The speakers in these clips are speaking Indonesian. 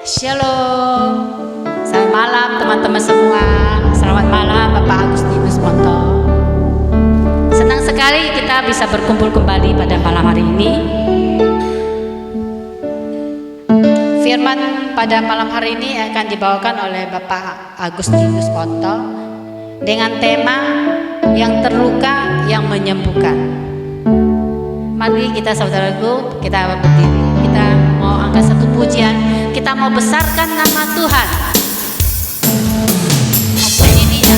Shalom. Selamat malam teman-teman semua. Selamat malam Bapak Agustinus Ponto. Senang sekali kita bisa berkumpul kembali pada malam hari ini. Firman pada malam hari ini akan dibawakan oleh Bapak Agustinus Ponto dengan tema yang terluka yang menyembuhkan. Mari kita saudaraku, kita berdiri. Kita mau angkat satu pujian. Kita mau besarkan nama Tuhan. Ini dia.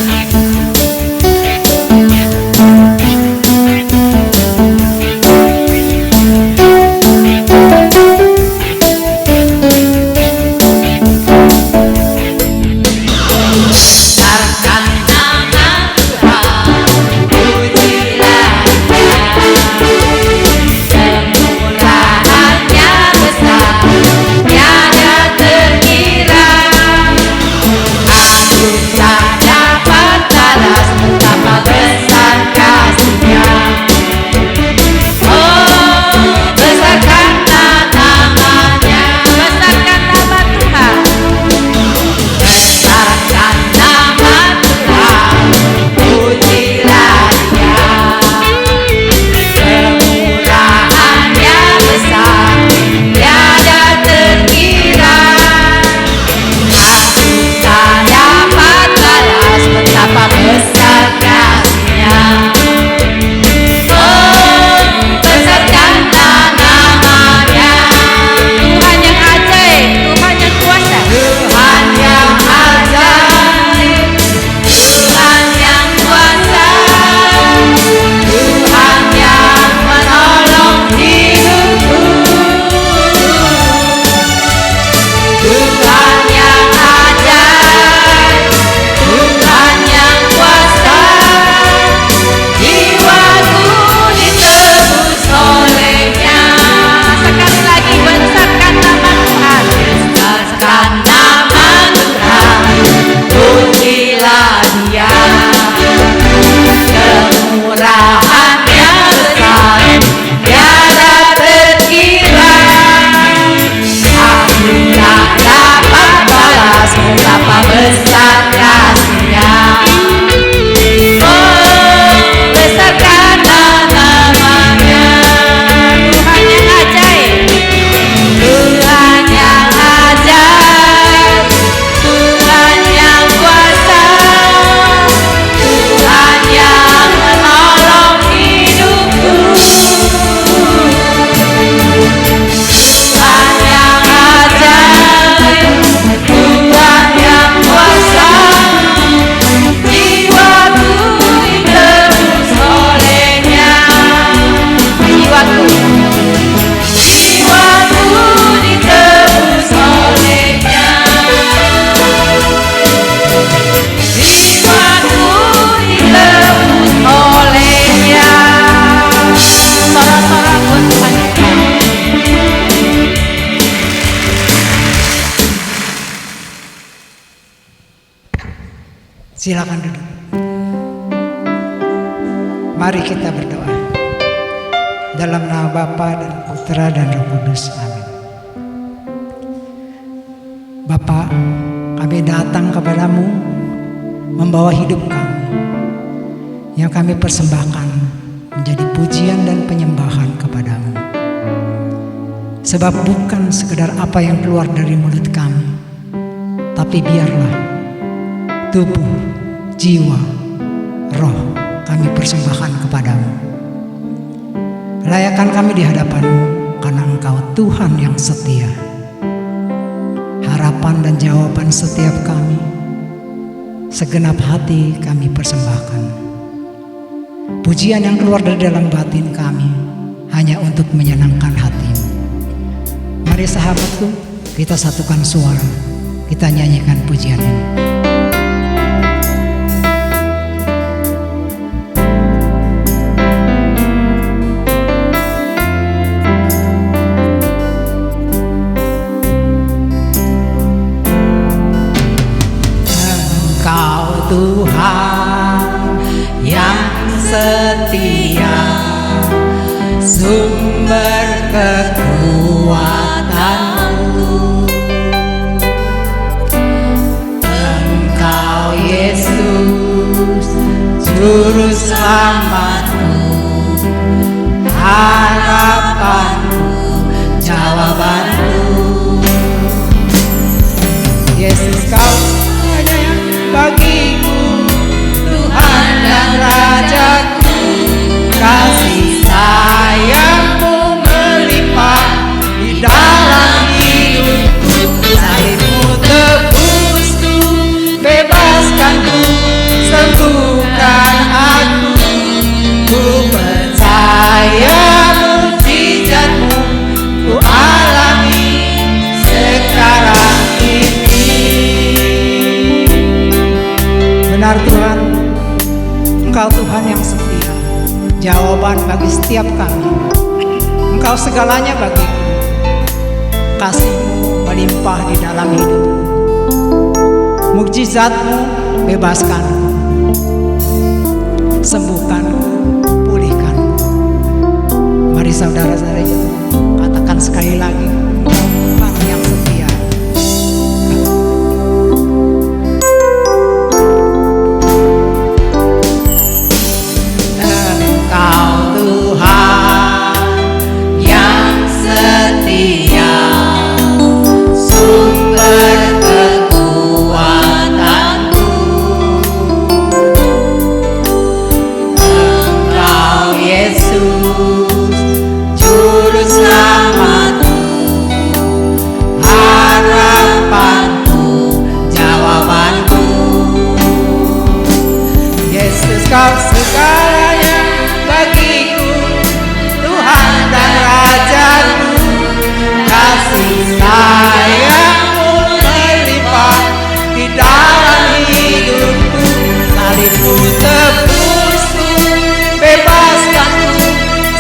Silakan duduk. Mari kita berdoa. Dalam nama Bapa dan Putra dan Roh Kudus. Amin. Bapa, kami datang kepadamu membawa hidup kami yang kami persembahkan menjadi pujian dan penyembahan kepadamu. Sebab bukan sekedar apa yang keluar dari mulut kami, tapi biarlah tubuh, jiwa, roh kami persembahkan kepadamu. Layakan kami di hadapanmu, karena Engkau Tuhan yang setia. Harapan dan jawaban setiap kami, segenap hati kami persembahkan. Pujian yang keluar dari dalam batin kami hanya untuk menyenangkan hatimu. Mari sahabatku, kita satukan suara, kita nyanyikan pujian ini. Tuhan yang setia, sumber kekuatanku. bagi setiap kami. Engkau segalanya bagiku. Kasih-Mu melimpah di dalam hidupku. Mukjizat-Mu bebaskanku, sembuhkanku, pulihkanku. Mari saudara-saudara katakan sekali lagi, Tuhan yang setia. Engkau Tuhan yang setia, sumber kekuatanku. Engkau Yesus, juru selamatku, harapanku, jawabanku. Yesus, Kau segalanya bagiku, Tuhan dan Rajaku. Kasih sayang-Mu melimpah di dalam hidupku. Salib-Mu tebusku, bebaskanku,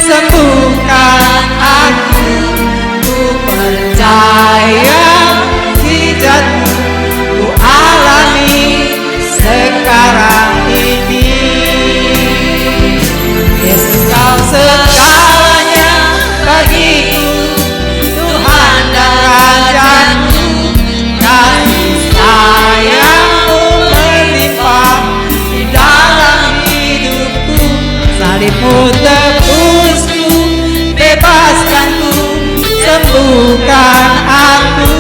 sembuhkan aku. Ku percaya mukjizat-Mu ku alami sekarang ini. Yesus, Kau segalanya bagiku, Tuhan dan Rajaku. Kasih sayang-Mu melimpah di dalam hidupku. Salib-Mu tebusku, bebaskanku, sembuhkan aku.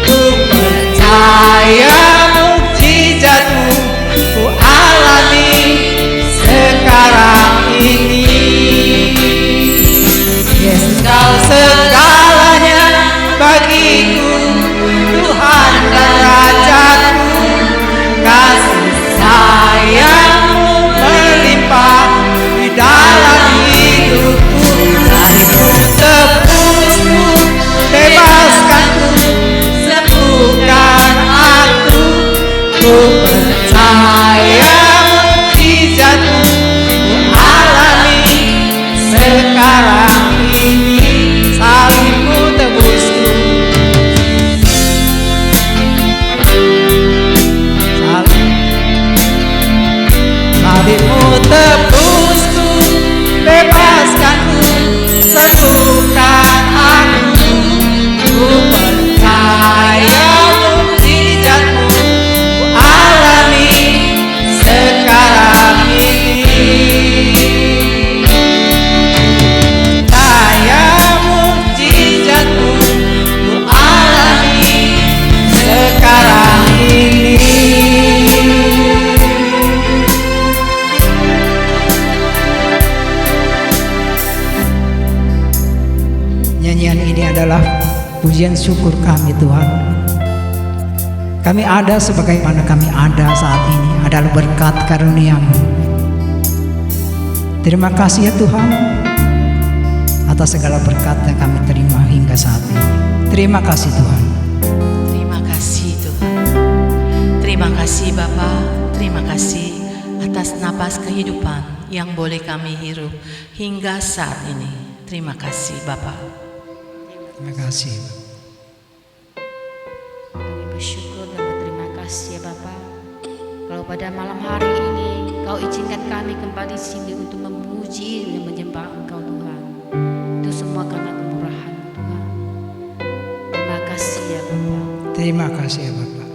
Ku percaya mukjizat-Mu ku alami sekarang ini. Yesus, Kau segalanya bagiku, Tuhan dan Rajaku. Kasih sayang-Mu melimpah di dalam hidupku. Salib-Mu tebusku, bebaskanku, sembuhkan aku. Ku percaya mukjizat-Mu ku alami sekarang ini. Salib-Mu tebusku, salib-Mu tebusku, bebaskanku, sembuhkan aku. Ku percaya mukjizat-Mu ku alami sekarang ini. Percaya mukjizat-Mu ku alami sekarang ini. Nyanyian ini adalah pujian syukur kami, Tuhan. Kami ada sebagaimana kami ada saat ini adalah berkat karunia-Mu. Terima kasih ya Tuhan atas segala berkat yang kami terima hingga saat ini. Terima kasih Tuhan. Terima kasih Tuhan. Terima kasih Bapa. Terima kasih atas napas kehidupan yang boleh kami hirup hingga saat ini. Terima kasih Bapa. Terima kasih. Kami bersyukur dan berterima kasih ya Bapa. Kalau pada malam hari ini Kau izinkan kami kembali sini untuk memuji dan menyembah Engkau Tuhan. Itu semua karena kemurahan Tuhan. Terima kasih ya Bapa. Terima kasih ya Bapak.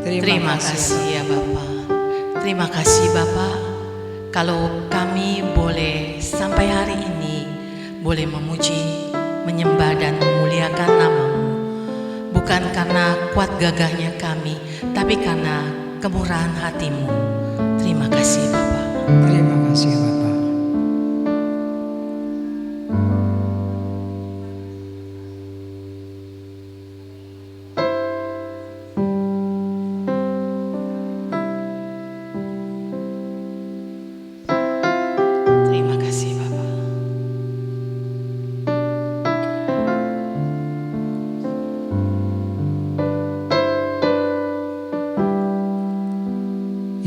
Terima kasih ya Bapa. Terima kasih Bapa. Kalau kami boleh sampai hari ini boleh memuji, menyembah dan memuliakan nama-Mu, bukan karena kuat gagahnya kami, tapi karena kemurahan hati-Mu. Terima kasih Bapa. Terima kasih ya Bapak. Terima kasih Bapa.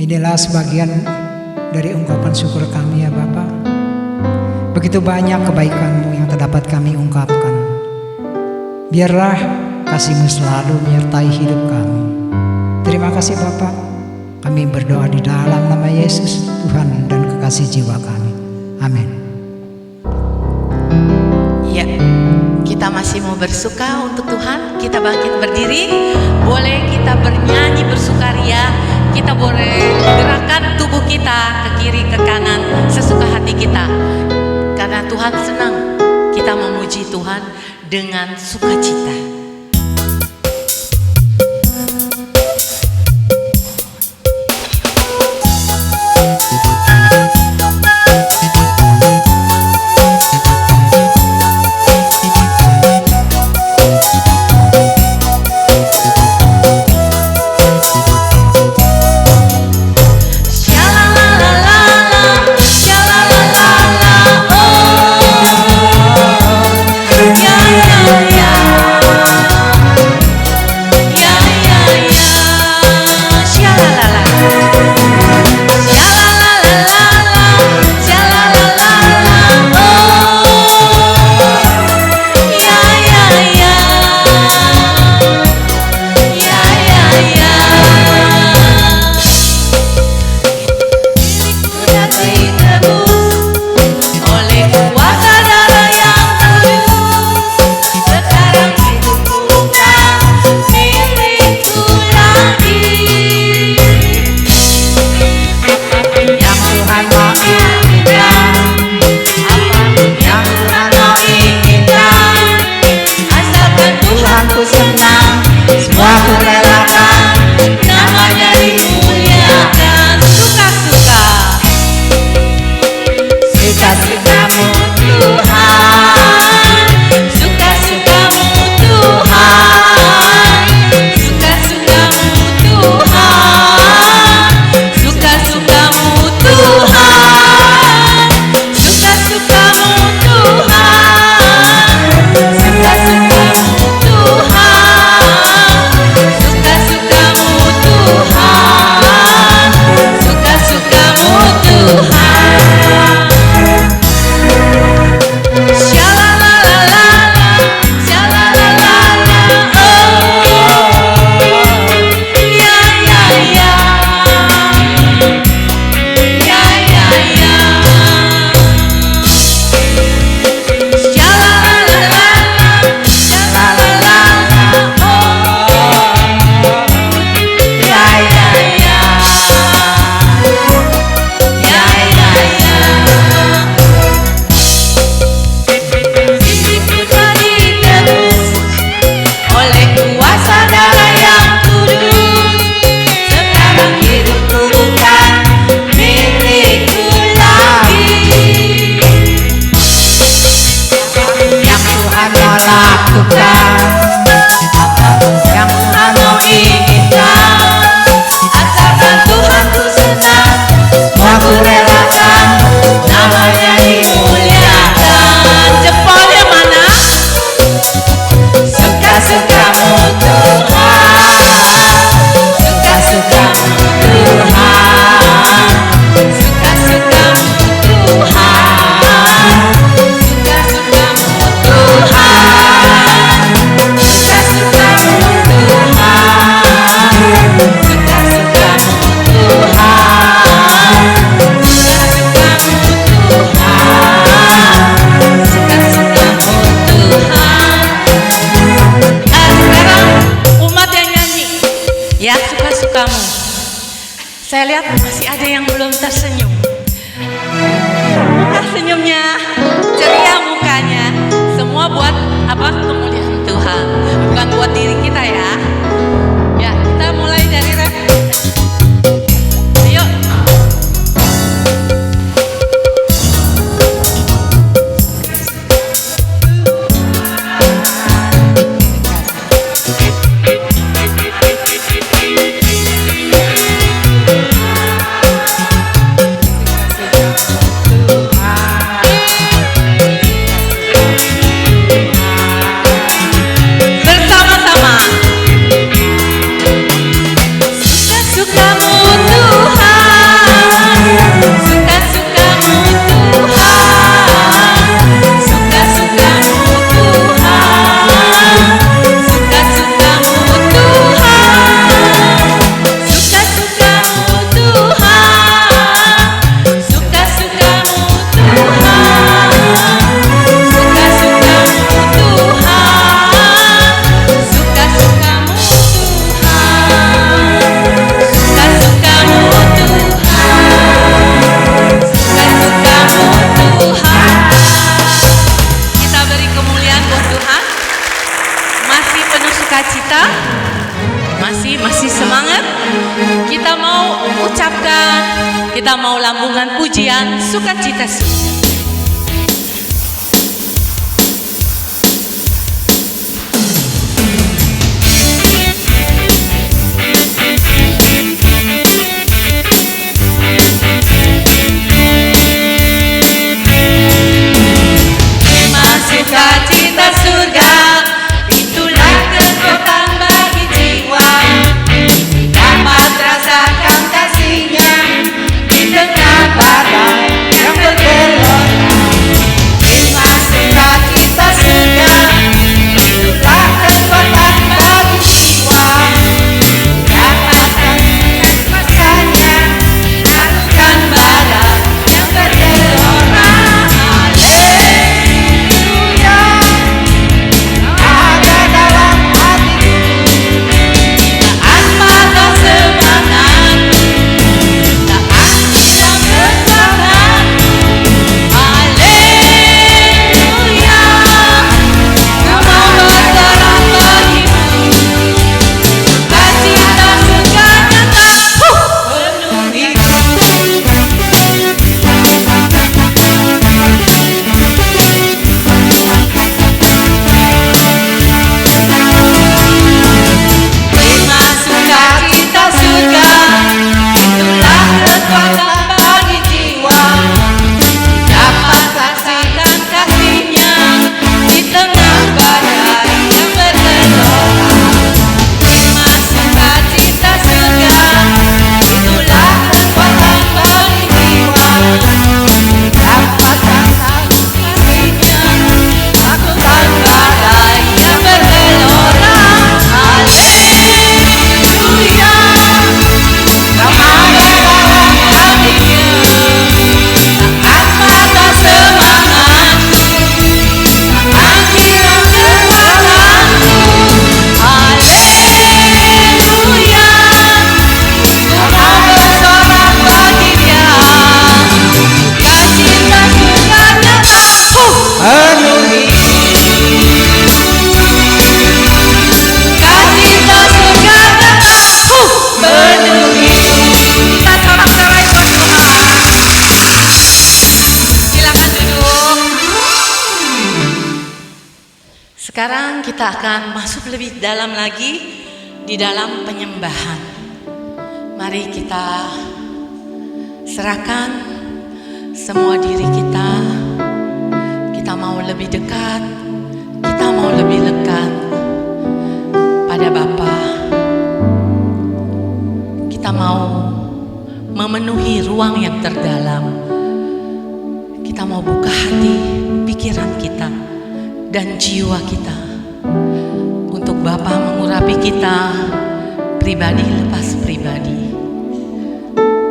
Inilah sebagian dari ungkapan syukur kami ya Bapa. Begitu banyak kebaikan-Mu yang terdapat kami ungkapkan. Biarlah kasih-Mu selalu menyertai hidup kami. Terima kasih Bapa. Kami berdoa di dalam nama Yesus, Tuhan dan kekasih jiwa kami. Amin. Ya, kita masih mau bersuka untuk Tuhan. Kita bangkit berdiri. Boleh kita bernyanyi bersukaria. Kita boleh gerakan tubuh kita ke kiri ke kanan sesuka hati kita. Karena Tuhan senang kita memuji Tuhan dengan sukacita. Saya lihat masih ada yang belum tersenyum. Senyumnya, ceria mukanya, semua buat apa? Kemuliaan Tuhan, bukan buat diri kita ya. Ya, kita mulai dari ref. Ayo. hari masih semangat. Kita mau ucapkan, kita mau lambungkan pujian sukacita surga. Sukacita surga, itulah kekuatan bagi jiwa. Dapat rasakan kasihnya di tengah badai yang bergelora. Terima sukacita surga, itulah kekuatan bagi jiwa. Dapatkan kasihnya, takutkan badai yang bergelora. Sekarang kita akan masuk lebih dalam lagi di dalam penyembahan. Mari kita serahkan semua diri kita. Kita mau lebih dekat, kita mau lebih lekat pada Bapa. Kita mau memenuhi ruang yang terdalam. Kita mau buka hati, pikiran kita dan jiwa kita untuk Bapa mengurapi kita pribadi lepas pribadi.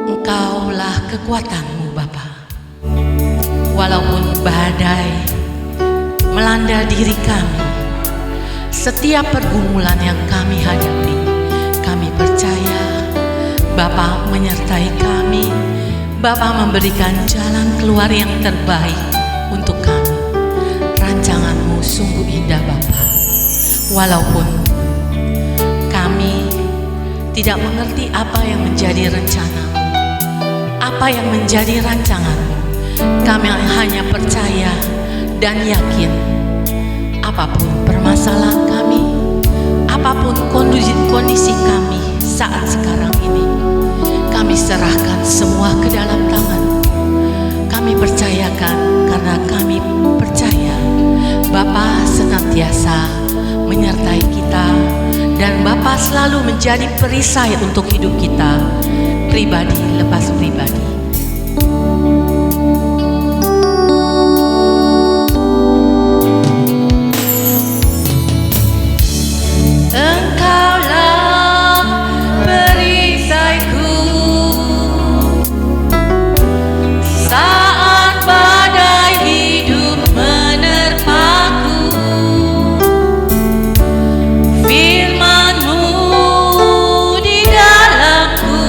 Engkaulah kekuatanmu Bapa. Walaupun badai melanda diri kami, setiap pergumulan yang kami hadapi, kami percaya Bapa menyertai kami. Bapa memberikan jalan keluar yang terbaik untuk kami. Rancanganmu sungguh indah Bapa. Walaupun kami tidak mengerti apa yang menjadi rencanamu, apa yang menjadi rancanganmu, kami hanya percaya dan yakin apapun permasalahan kami, apapun kondisi kami saat sekarang ini, kami serahkan semua ke dalam tangan. Kami percayakan karena kami percaya Bapa senantiasa menyertai kita dan Bapa selalu menjadi perisai untuk hidup kita pribadi lepas pribadi. Engkaulah perisaiku saat badai hidup menerpaku. Firman-Mu di dalamku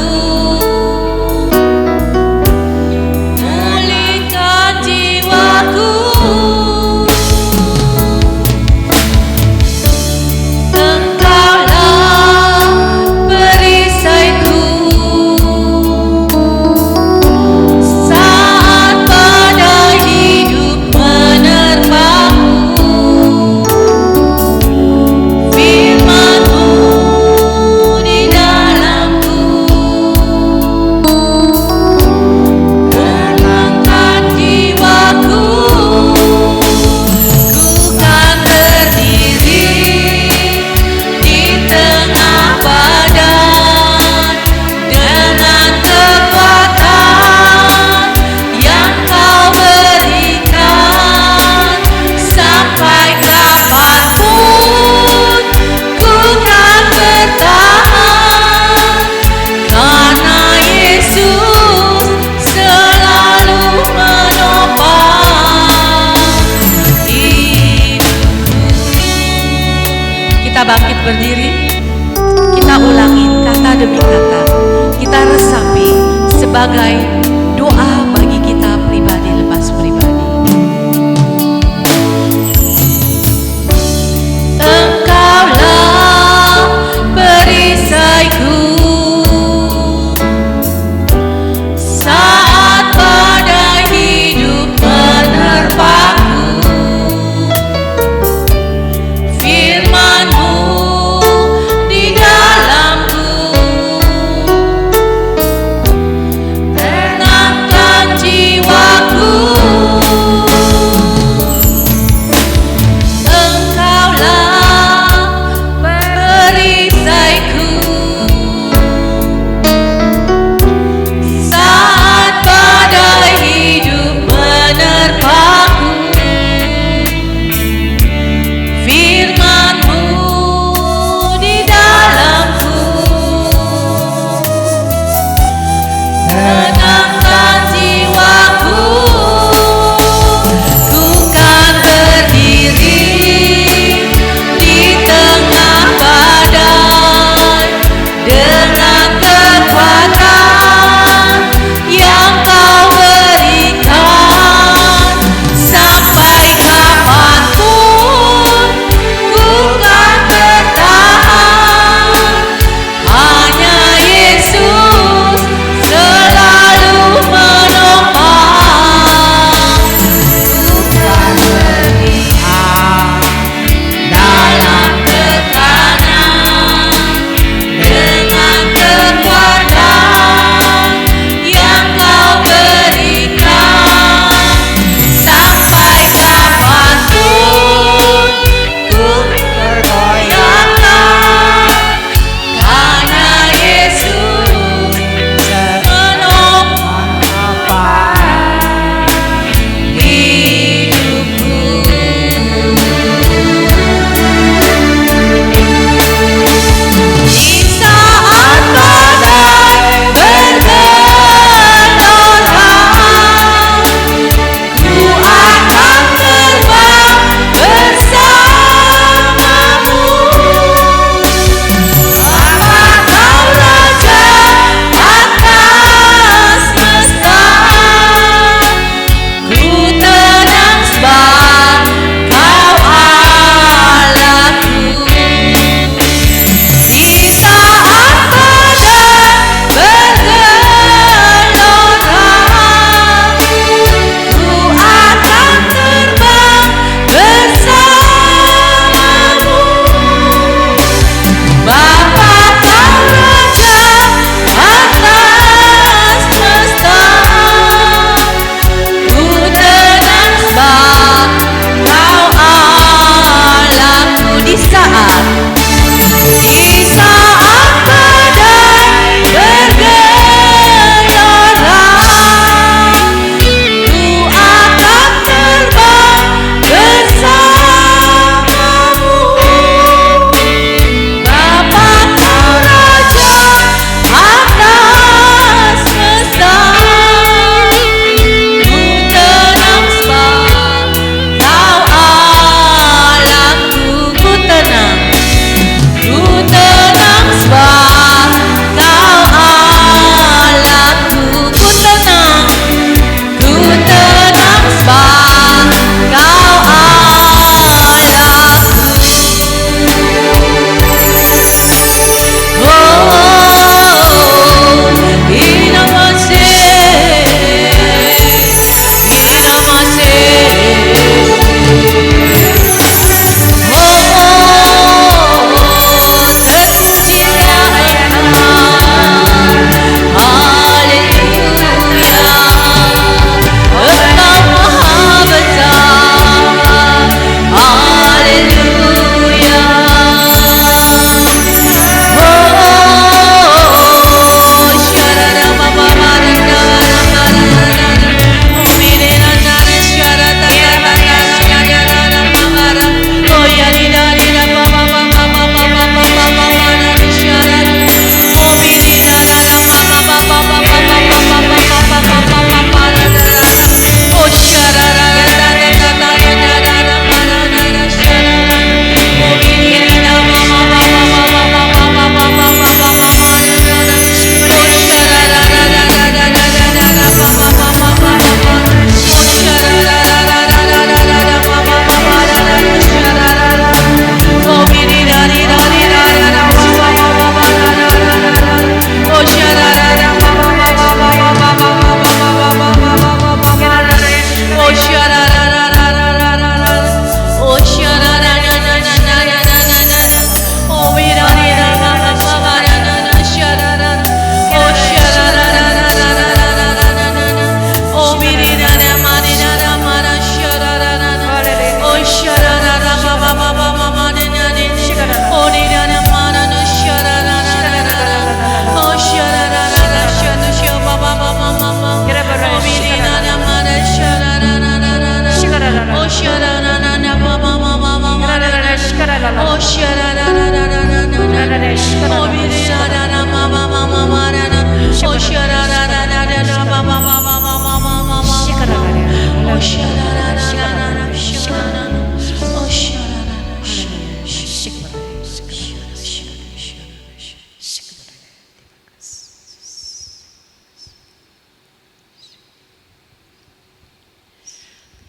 sebagai doa bagi kita pribadi lepas pribadi. Engkaulah perisaiku saat badai hidup menerpaku. Firman-Mu di dalamku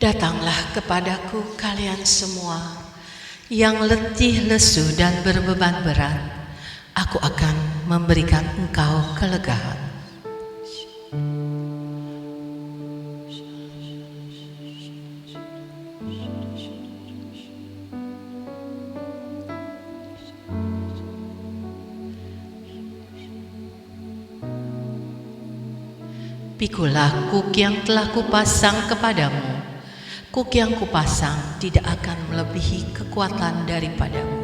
Datanglah kepadaku kalian semua yang letih, lesu, dan berbeban berat. Aku akan memberikan engkau kelegaan. Pikulah kuk yang telah kupasang kepadamu. Kuk yang kupasang tidak akan melebihi kekuatan daripadamu.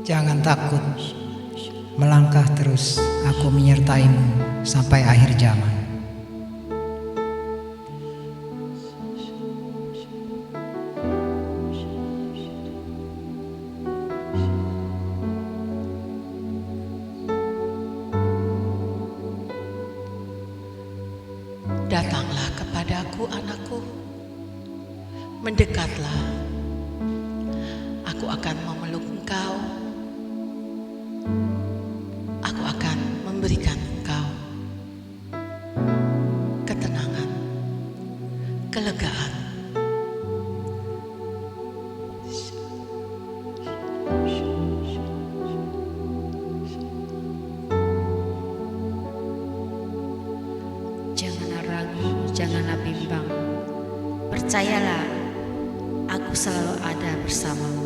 Jangan takut, melangkah terus, aku menyertaimu sampai akhir zaman. Datanglah kepadaku, anakku, mendekatlah. Aku akan memeluk engkau. Aku akan memberikan engkau ketenangan, kelegaan. Janganlah ragu, janganlah bimbang. Percayalah, aku selalu ada bersamamu.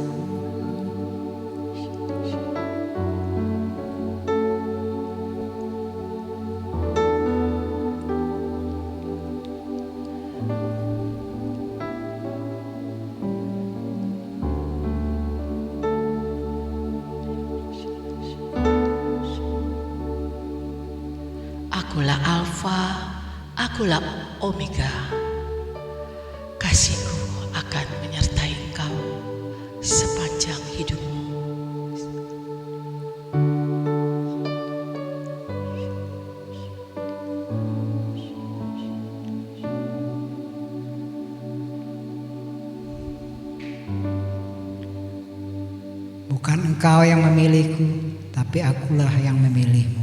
Akulah Alfa, akulah Omega. Kasihku akan menyertai engkau sepanjang hidupmu. Bukan engkau yang memilihku, tapi akulah yang memilihmu.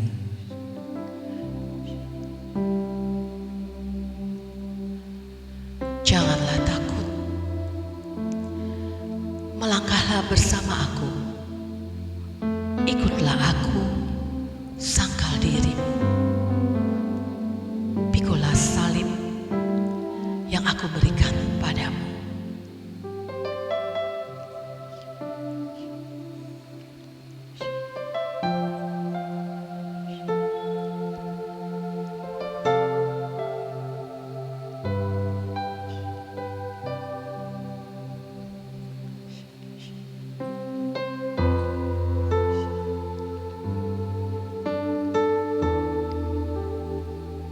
Janganlah takut. Melangkahlah bersama aku. Ikutlah aku, sangkal dirimu. Pikulah salib yang aku berikan padamu.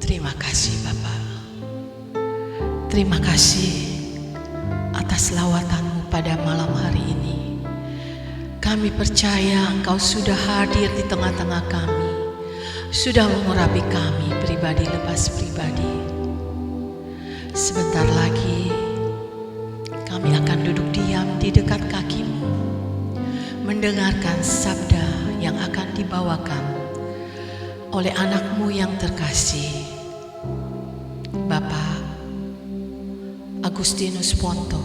Terima kasih Bapa. Terima kasih atas lawatanmu pada malam hari ini. Kami percaya Engkau sudah hadir di tengah-tengah kami, sudah mengurapi kami pribadi lepas pribadi. Sebentar lagi kami akan duduk diam di dekat kaki-Mu, mendengarkan sabda yang akan dibawakan oleh anak-Mu yang terkasih, Bapak Agustinus Ponto.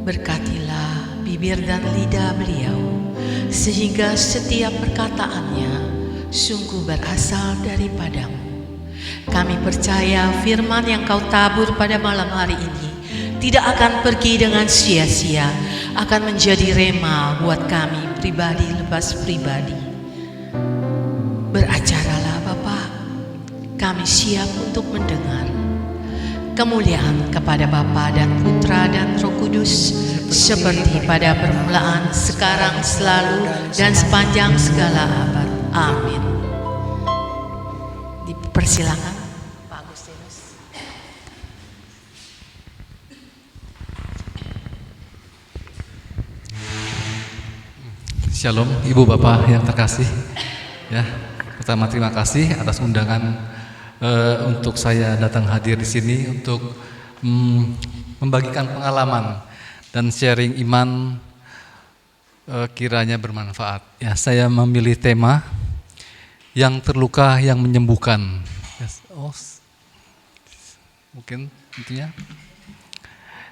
Berkatilah bibir dan lidah beliau, sehingga setiap perkataannya sungguh berasal daripada-Mu. Kami percaya firman yang Kau tabur pada malam hari ini tidak akan pergi dengan sia-sia, akan menjadi rema buat kami pribadi lepas pribadi. Beracaralah Bapak, kami siap untuk mendengar. Kemuliaan kepada Bapa dan Putra dan Roh Kudus, seperti pada permulaan, sekarang, selalu, dan sepanjang segala abad. Amin. Dipersilakan Pak Agustinus. Shalom, Ibu Bapak yang terkasih. Ya, pertama terima kasih atas undangan untuk saya datang hadir di sini untuk membagikan pengalaman dan sharing iman, kiranya bermanfaat. Ya, saya memilih tema yang terluka yang menyembuhkan. Yes. Oh, mungkin intinya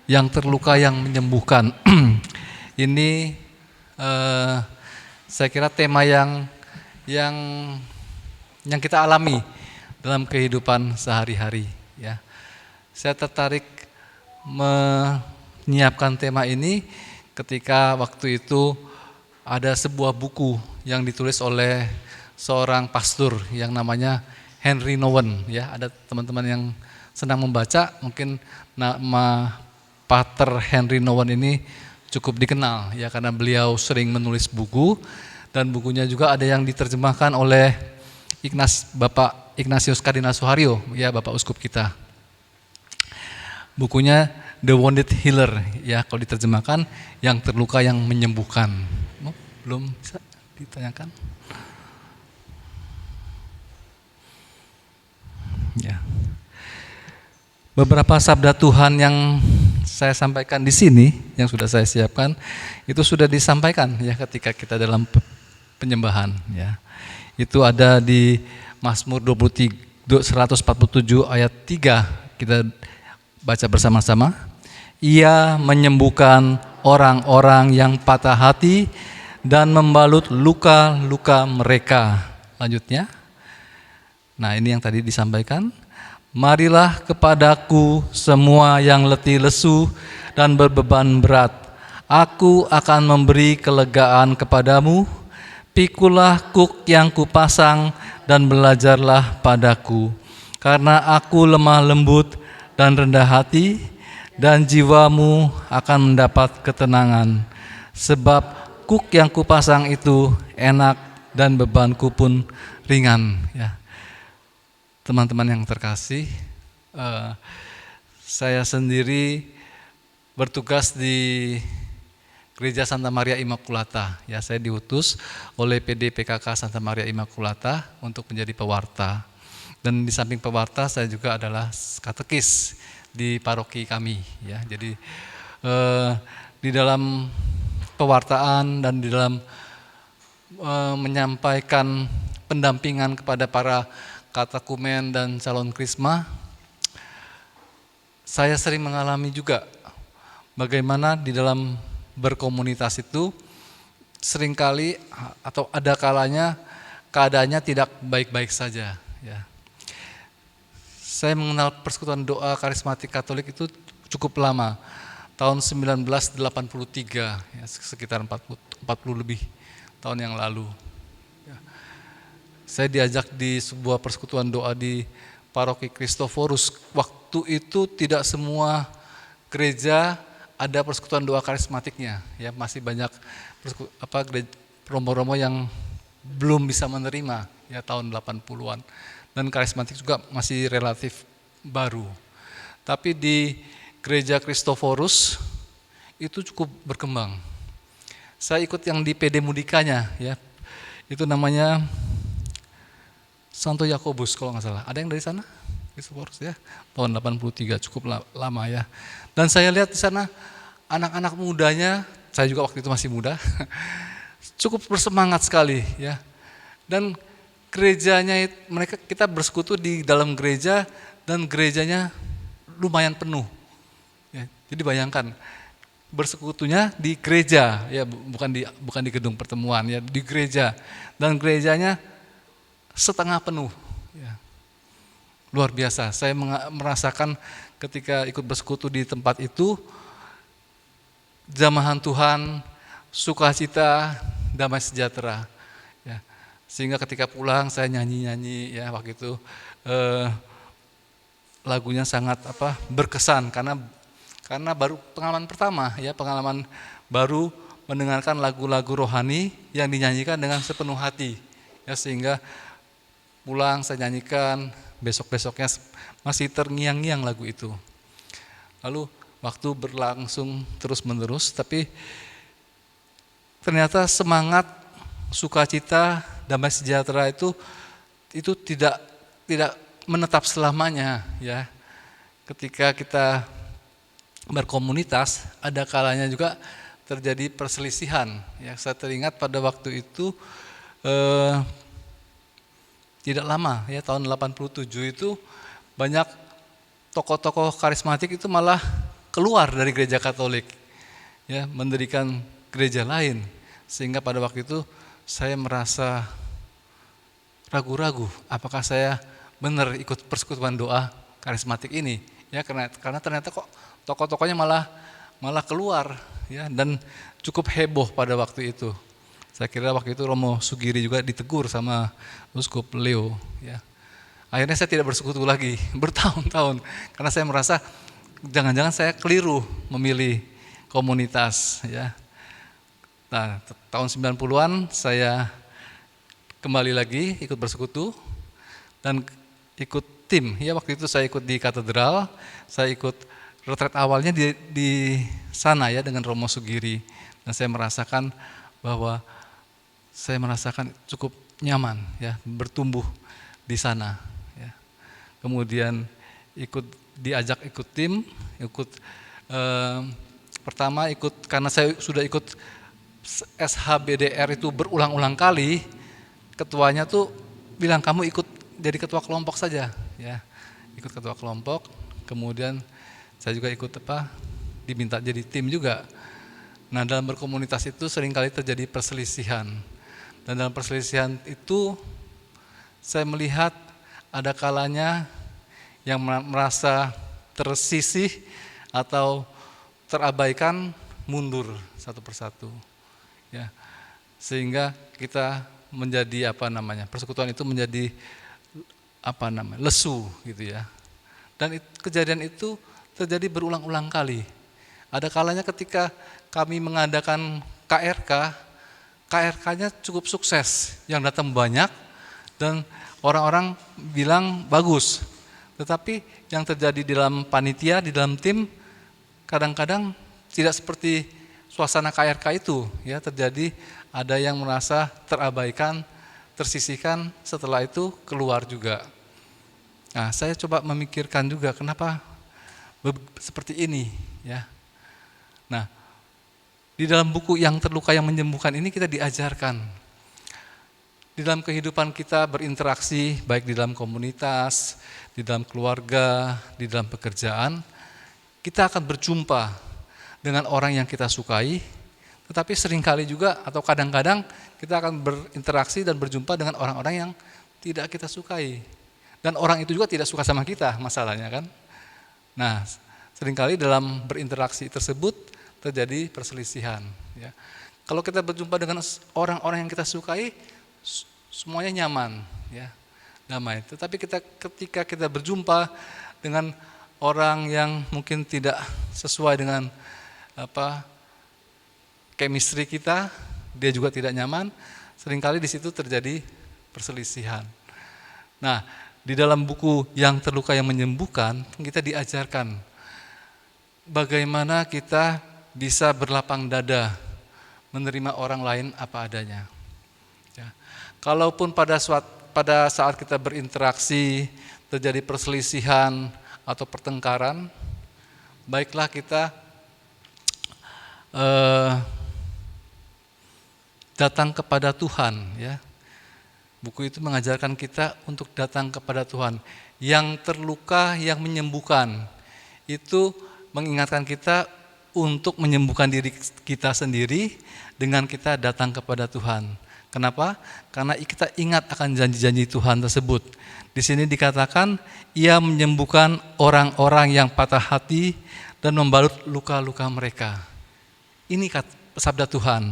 yang terluka yang menyembuhkan. Ini saya kira tema yang kita alami dalam kehidupan sehari-hari. Ya, saya tertarik menyiapkan tema ini ketika waktu itu ada sebuah buku yang ditulis oleh seorang pastor yang namanya Henry Nouwen. Ya, ada teman-teman yang senang membaca, mungkin nama Pater Henry Nouwen ini cukup dikenal ya karena beliau sering menulis buku dan bukunya juga ada yang diterjemahkan oleh Bapak Ignatius Kardinal Suharyo, ya Bapak Uskup kita. Bukunya The Wounded Healer, ya kalau diterjemahkan yang terluka yang menyembuhkan. Oh, belum bisa ditanyakan? Ya. Beberapa sabda Tuhan yang saya sampaikan di sini, yang sudah saya siapkan, itu sudah disampaikan ya ketika kita dalam penyembahan. Ya, itu ada di Mazmur 147 ayat 3, kita baca bersama-sama. Ia menyembuhkan orang-orang yang patah hati dan membalut luka-luka mereka. Lanjutnya, nah ini yang tadi disampaikan. Marilah kepadaku semua yang letih lesu dan berbeban berat. Aku akan memberi kelegaan kepadamu. Pikulah kuk yang kupasang dan belajarlah padaku. Karena aku lemah lembut dan rendah hati, dan jiwamu akan mendapat ketenangan. Sebab kuk yang kupasang itu enak dan bebanku pun ringan. Ya. Teman-teman yang terkasih, saya sendiri bertugas di Gereja Santa Maria Immaculata. Ya, saya diutus oleh PD PKK Santa Maria Immaculata untuk menjadi pewarta. Dan di samping pewarta, saya juga adalah katekis di paroki kami. Ya, jadi di dalam pewartaan dan di dalam menyampaikan pendampingan kepada para katekumen dan calon krisma, saya sering mengalami juga bagaimana di dalam berkomunitas itu seringkali atau ada kalanya keadaannya tidak baik-baik saja. Ya. Saya mengenal persekutuan doa karismatik Katolik itu cukup lama, tahun 1983, ya, sekitar 40 lebih tahun yang lalu. Saya diajak di sebuah persekutuan doa di Paroki Kristoforus. Waktu itu tidak semua gereja ada persekutuan doa karismatiknya, ya masih banyak romo-romo yang belum bisa menerima ya tahun 80-an. Dan karismatik juga masih relatif baru. Tapi di Gereja Kristoforus itu cukup berkembang. Saya ikut yang di PD Mudikanya, ya. Itu namanya Santo Yakobus kalau nggak salah. Ada yang dari sana? Kristoforus ya. Tahun 83, cukup lama ya. Dan saya lihat di sana anak-anak mudanya, saya juga waktu itu masih muda, cukup bersemangat sekali ya. Dan gerejanya kita bersekutu di dalam gereja dan gerejanya lumayan penuh. Ya, jadi bayangkan bersekutunya di gereja ya, bukan di gedung pertemuan ya, di gereja, dan gerejanya setengah penuh. Ya. Luar biasa. Saya merasakan ketika ikut bersekutu di tempat itu, jamahan Tuhan, sukacita, damai sejahtera. Ya. Sehingga ketika pulang saya nyanyi-nyanyi ya waktu itu lagunya sangat berkesan karena baru pengalaman pertama ya, pengalaman baru mendengarkan lagu-lagu rohani yang dinyanyikan dengan sepenuh hati ya, sehingga pulang saya nyanyikan, besok-besoknya masih terngiang-ngiang lagu itu. Lalu waktu berlangsung terus-menerus, tapi ternyata semangat sukacita, damai sejahtera itu tidak menetap selamanya ya. Ketika kita berkomunitas, ada kalanya juga terjadi perselisihan. Ya, saya teringat pada waktu itu tidak lama ya, tahun 87 itu banyak tokoh-tokoh karismatik itu malah keluar dari gereja Katolik ya, mendirikan gereja lain, sehingga pada waktu itu saya merasa ragu-ragu apakah saya benar ikut persekutuan doa karismatik ini ya, karena ternyata kok tokoh-tokohnya malah keluar ya, dan cukup heboh pada waktu itu. Saya kira waktu itu Romo Sugiri juga ditegur sama Uskup Leo ya. Akhirnya saya tidak bersekutu lagi bertahun-tahun karena saya merasa jangan-jangan saya keliru memilih komunitas ya. Nah, tahun 90-an saya kembali lagi ikut bersekutu dan ikut tim ya. Waktu itu saya ikut di katedral, saya ikut retret awalnya di sana ya dengan Romo Sugiri, dan saya merasakan bahwa saya merasakan cukup nyaman ya, bertumbuh di sana ya. Kemudian diajak ikut tim, pertama ikut karena saya sudah ikut SHBDR itu berulang-ulang kali. Ketuanya tuh bilang kamu ikut jadi ketua kelompok saja ya, ikut ketua kelompok. Kemudian saya juga ikut diminta jadi tim juga. Nah, dalam berkomunitas itu seringkali terjadi perselisihan, dan dalam perselisihan itu saya melihat ada kalanya yang merasa tersisih atau terabaikan mundur satu persatu ya, sehingga kita menjadi persekutuan itu menjadi lesu gitu ya. Dan kejadian itu terjadi berulang-ulang kali. Ada kalanya ketika kami mengadakan KRK-nya cukup sukses, yang datang banyak dan orang-orang bilang bagus. Tetapi yang terjadi di dalam panitia, di dalam tim, kadang-kadang tidak seperti suasana KRK itu ya, terjadi ada yang merasa terabaikan, tersisihkan, setelah itu keluar juga. Nah, saya coba memikirkan juga kenapa seperti ini ya. Nah, di dalam buku Yang Terluka Yang Menyembuhkan ini kita diajarkan di dalam kehidupan kita berinteraksi, baik di dalam komunitas, di dalam keluarga, di dalam pekerjaan, kita akan berjumpa dengan orang yang kita sukai, tetapi seringkali juga atau kadang-kadang kita akan berinteraksi dan berjumpa dengan orang-orang yang tidak kita sukai. Dan orang itu juga tidak suka sama kita, masalahnya kan. Nah, seringkali dalam berinteraksi tersebut terjadi perselisihan ya. Kalau kita berjumpa dengan orang-orang yang kita sukai, semuanya nyaman ya, damai. Tetapi ketika kita berjumpa dengan orang yang mungkin tidak sesuai dengan chemistry kita, dia juga tidak nyaman, seringkali di situ terjadi perselisihan. Nah, di dalam buku Yang Terluka Yang Menyembuhkan, kita diajarkan bagaimana kita bisa berlapang dada menerima orang lain apa adanya. Ya. Kalaupun pada saat kita berinteraksi terjadi perselisihan atau pertengkaran, baiklah kita datang kepada Tuhan ya. Buku itu mengajarkan kita untuk datang kepada Tuhan. Yang terluka yang menyembuhkan itu mengingatkan kita untuk menyembuhkan diri kita sendiri dengan kita datang kepada Tuhan. Kenapa? Karena kita ingat akan janji-janji Tuhan tersebut. Di sini dikatakan Ia menyembuhkan orang-orang yang patah hati dan membalut luka-luka mereka. Ini sabda Tuhan.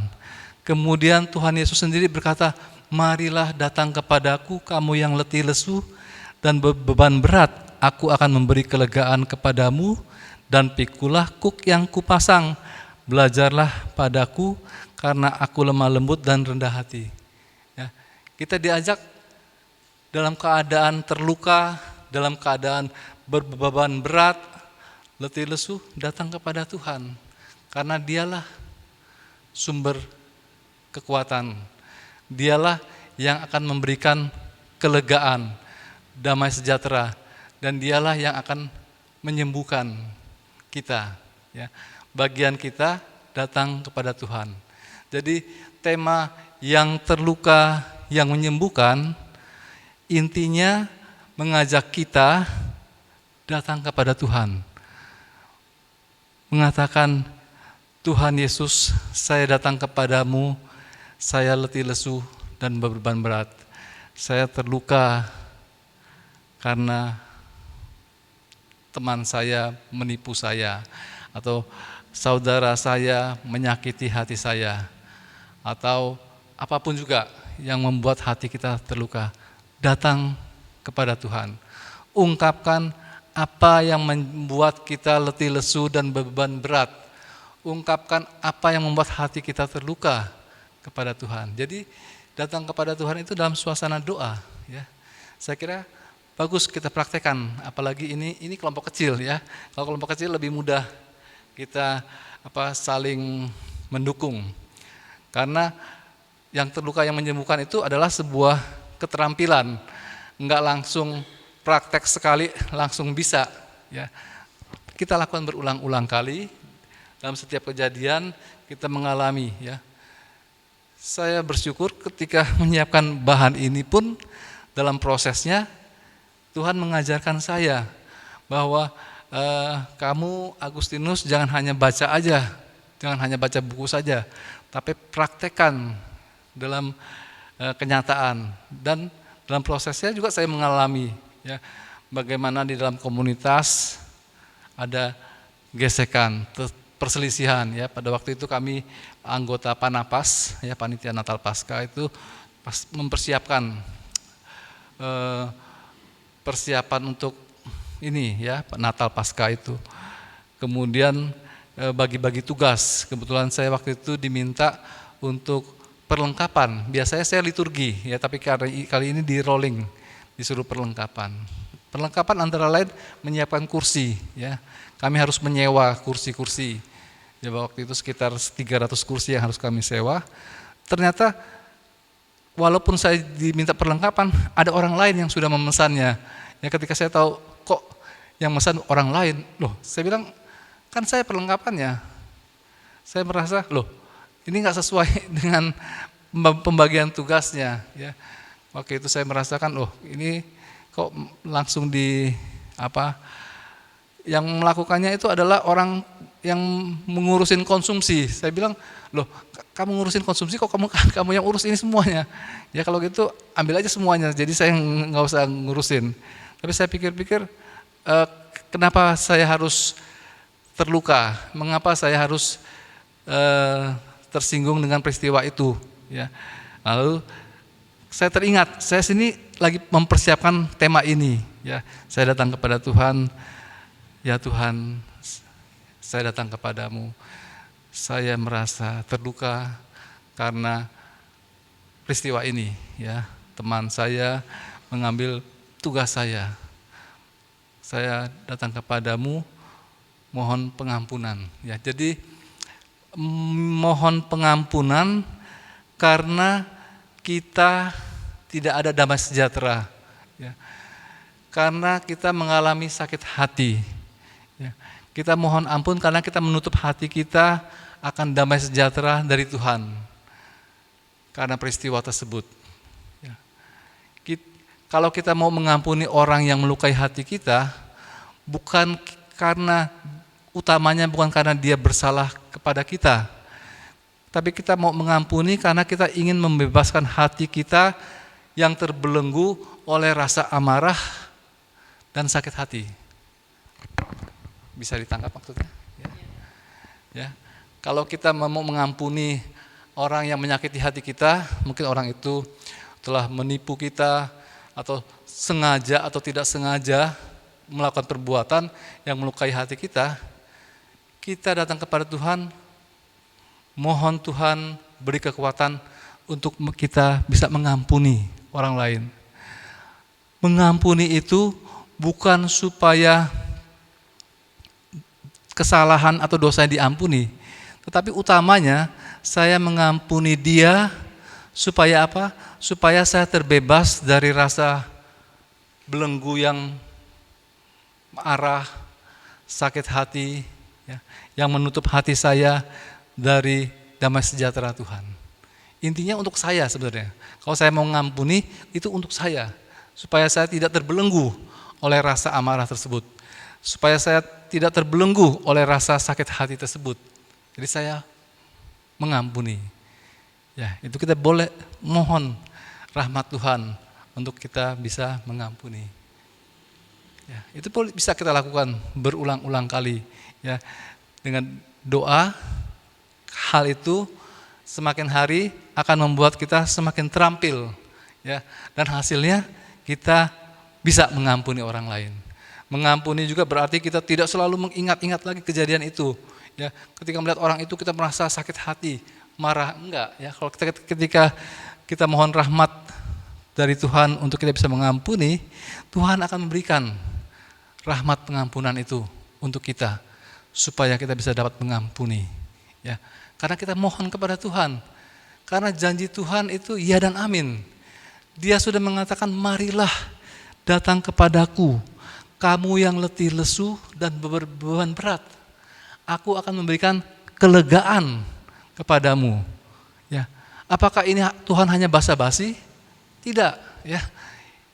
Kemudian Tuhan Yesus sendiri berkata, marilah datang kepadaku kamu yang letih lesu dan beban berat, aku akan memberi kelegaan kepadamu, dan pikulah kuk yang kupasang, belajarlah padaku karena aku lemah lembut dan rendah hati. Ya, kita diajak dalam keadaan terluka, dalam keadaan berbeban berat, letih lesu, datang kepada Tuhan, karena Dialah sumber kekuatan. Dialah yang akan memberikan kelegaan, damai sejahtera, dan dialah yang akan menyembuhkan kita. Ya. Bagian kita datang kepada Tuhan. Jadi tema yang terluka yang menyembuhkan intinya mengajak kita datang kepada Tuhan. Mengatakan, Tuhan Yesus, saya datang kepadamu, saya letih lesu dan beban berat. Saya terluka karena teman saya menipu saya, atau saudara saya menyakiti hati saya, atau apapun juga yang membuat hati kita terluka. Datang kepada Tuhan. Ungkapkan apa yang membuat kita letih lesu dan beban berat. Ungkapkan apa yang membuat hati kita terluka kepada Tuhan. Jadi datang kepada Tuhan itu dalam suasana doa. Ya. Saya kira bagus kita praktekkan. Apalagi ini kelompok kecil ya. Kalau kelompok kecil lebih mudah kita saling mendukung. Karena yang terluka yang menyembuhkan itu adalah sebuah keterampilan. Enggak langsung praktek sekali langsung bisa ya. Kita lakukan berulang-ulang kali, dalam setiap kejadian kita mengalami ya. Saya bersyukur ketika menyiapkan bahan ini pun dalam prosesnya Tuhan mengajarkan saya bahwa kamu Agustinus jangan hanya baca aja, jangan hanya baca buku saja, tapi praktekkan dalam kenyataan. Dan dalam prosesnya juga saya mengalami ya, bagaimana di dalam komunitas ada gesekan, perselisihan ya. Pada waktu itu kami anggota Panapas ya, panitia Natal Paskah itu mempersiapkan persiapan untuk ini ya, Natal Paskah itu. Kemudian bagi-bagi tugas. Kebetulan saya waktu itu diminta untuk perlengkapan. Biasanya saya liturgi ya, tapi kali ini di rolling, disuruh perlengkapan. Perlengkapan antara lain menyiapkan kursi ya. Kami harus menyewa kursi-kursi. Ya, waktu itu sekitar 300 kursi yang harus kami sewa. Ternyata walaupun saya diminta perlengkapan, ada orang lain yang sudah memesannya. Ya, ketika saya tahu kok yang memesan orang lain, loh, saya bilang kan saya perlengkapannya. Saya merasa, loh, ini nggak sesuai dengan pembagian tugasnya. Ya. Waktu itu saya merasakan, loh, ini kok langsung yang melakukannya itu adalah orang yang mengurusin konsumsi. Saya bilang, loh, kamu ngurusin konsumsi kok kamu yang urus ini semuanya. Ya kalau gitu ambil aja semuanya. Jadi saya nggak usah ngurusin. Tapi saya pikir-pikir, kenapa saya harus terluka? Mengapa saya harus tersinggung dengan peristiwa itu? Ya. Lalu saya teringat, saya sini lagi mempersiapkan tema ini. Ya, saya datang kepada Tuhan. Ya Tuhan, saya datang kepadamu. Saya merasa terluka karena peristiwa ini. Ya, teman saya mengambil tugas saya. Saya datang kepadamu, mohon pengampunan. Ya, jadi mohon pengampunan karena kita tidak ada damai sejahtera. Ya. Karena kita mengalami sakit hati. Ya. Kita mohon ampun karena kita menutup hati kita akan damai sejahtera dari Tuhan karena peristiwa tersebut. Ya. Kalau kita mau mengampuni orang yang melukai hati kita, bukan karena utamanya bukan karena dia bersalah kepada kita, tapi kita mau mengampuni karena kita ingin membebaskan hati kita yang terbelenggu oleh rasa amarah dan sakit hati. Bisa ditangkap maksudnya? Ya. Kalau kita mau mengampuni orang yang menyakiti hati kita, mungkin orang itu telah menipu kita atau sengaja atau tidak sengaja melakukan perbuatan yang melukai hati kita, kita datang kepada Tuhan, mohon Tuhan beri kekuatan untuk kita bisa mengampuni orang lain. Mengampuni itu bukan supaya kesalahan atau dosa diampuni, tetapi utamanya saya mengampuni dia Supaya apa? Supaya saya terbebas dari rasa belenggu yang marah, sakit hati, ya, yang menutup hati saya dari damai sejahtera Tuhan. Intinya untuk saya sebenarnya. Kalau saya mau ngampuni, itu untuk saya. Supaya saya tidak terbelenggu oleh rasa amarah tersebut. Supaya saya tidak terbelenggu oleh rasa sakit hati tersebut. Jadi saya mengampuni. Ya, itu kita boleh mohon rahmat Tuhan untuk kita bisa mengampuni. Ya, itu bisa kita lakukan berulang-ulang kali. Ya, dengan doa, hal itu semakin hari akan membuat kita semakin terampil. Ya, dan hasilnya kita bisa mengampuni orang lain. Mengampuni juga berarti kita tidak selalu mengingat-ingat lagi kejadian itu. Ya, ketika melihat orang itu kita merasa sakit hati, marah, enggak. Ya, kalau ketika kita mohon rahmat dari Tuhan untuk kita bisa mengampuni, Tuhan akan memberikan rahmat pengampunan itu untuk kita supaya kita bisa dapat mengampuni. Ya, karena kita mohon kepada Tuhan. Karena janji Tuhan itu ya dan amin. Dia sudah mengatakan, marilah datang kepadaku, kamu yang letih lesu dan berbeban berat. Aku akan memberikan kelegaan kepadamu. Ya, apakah ini Tuhan hanya basa-basi? Tidak. Ya,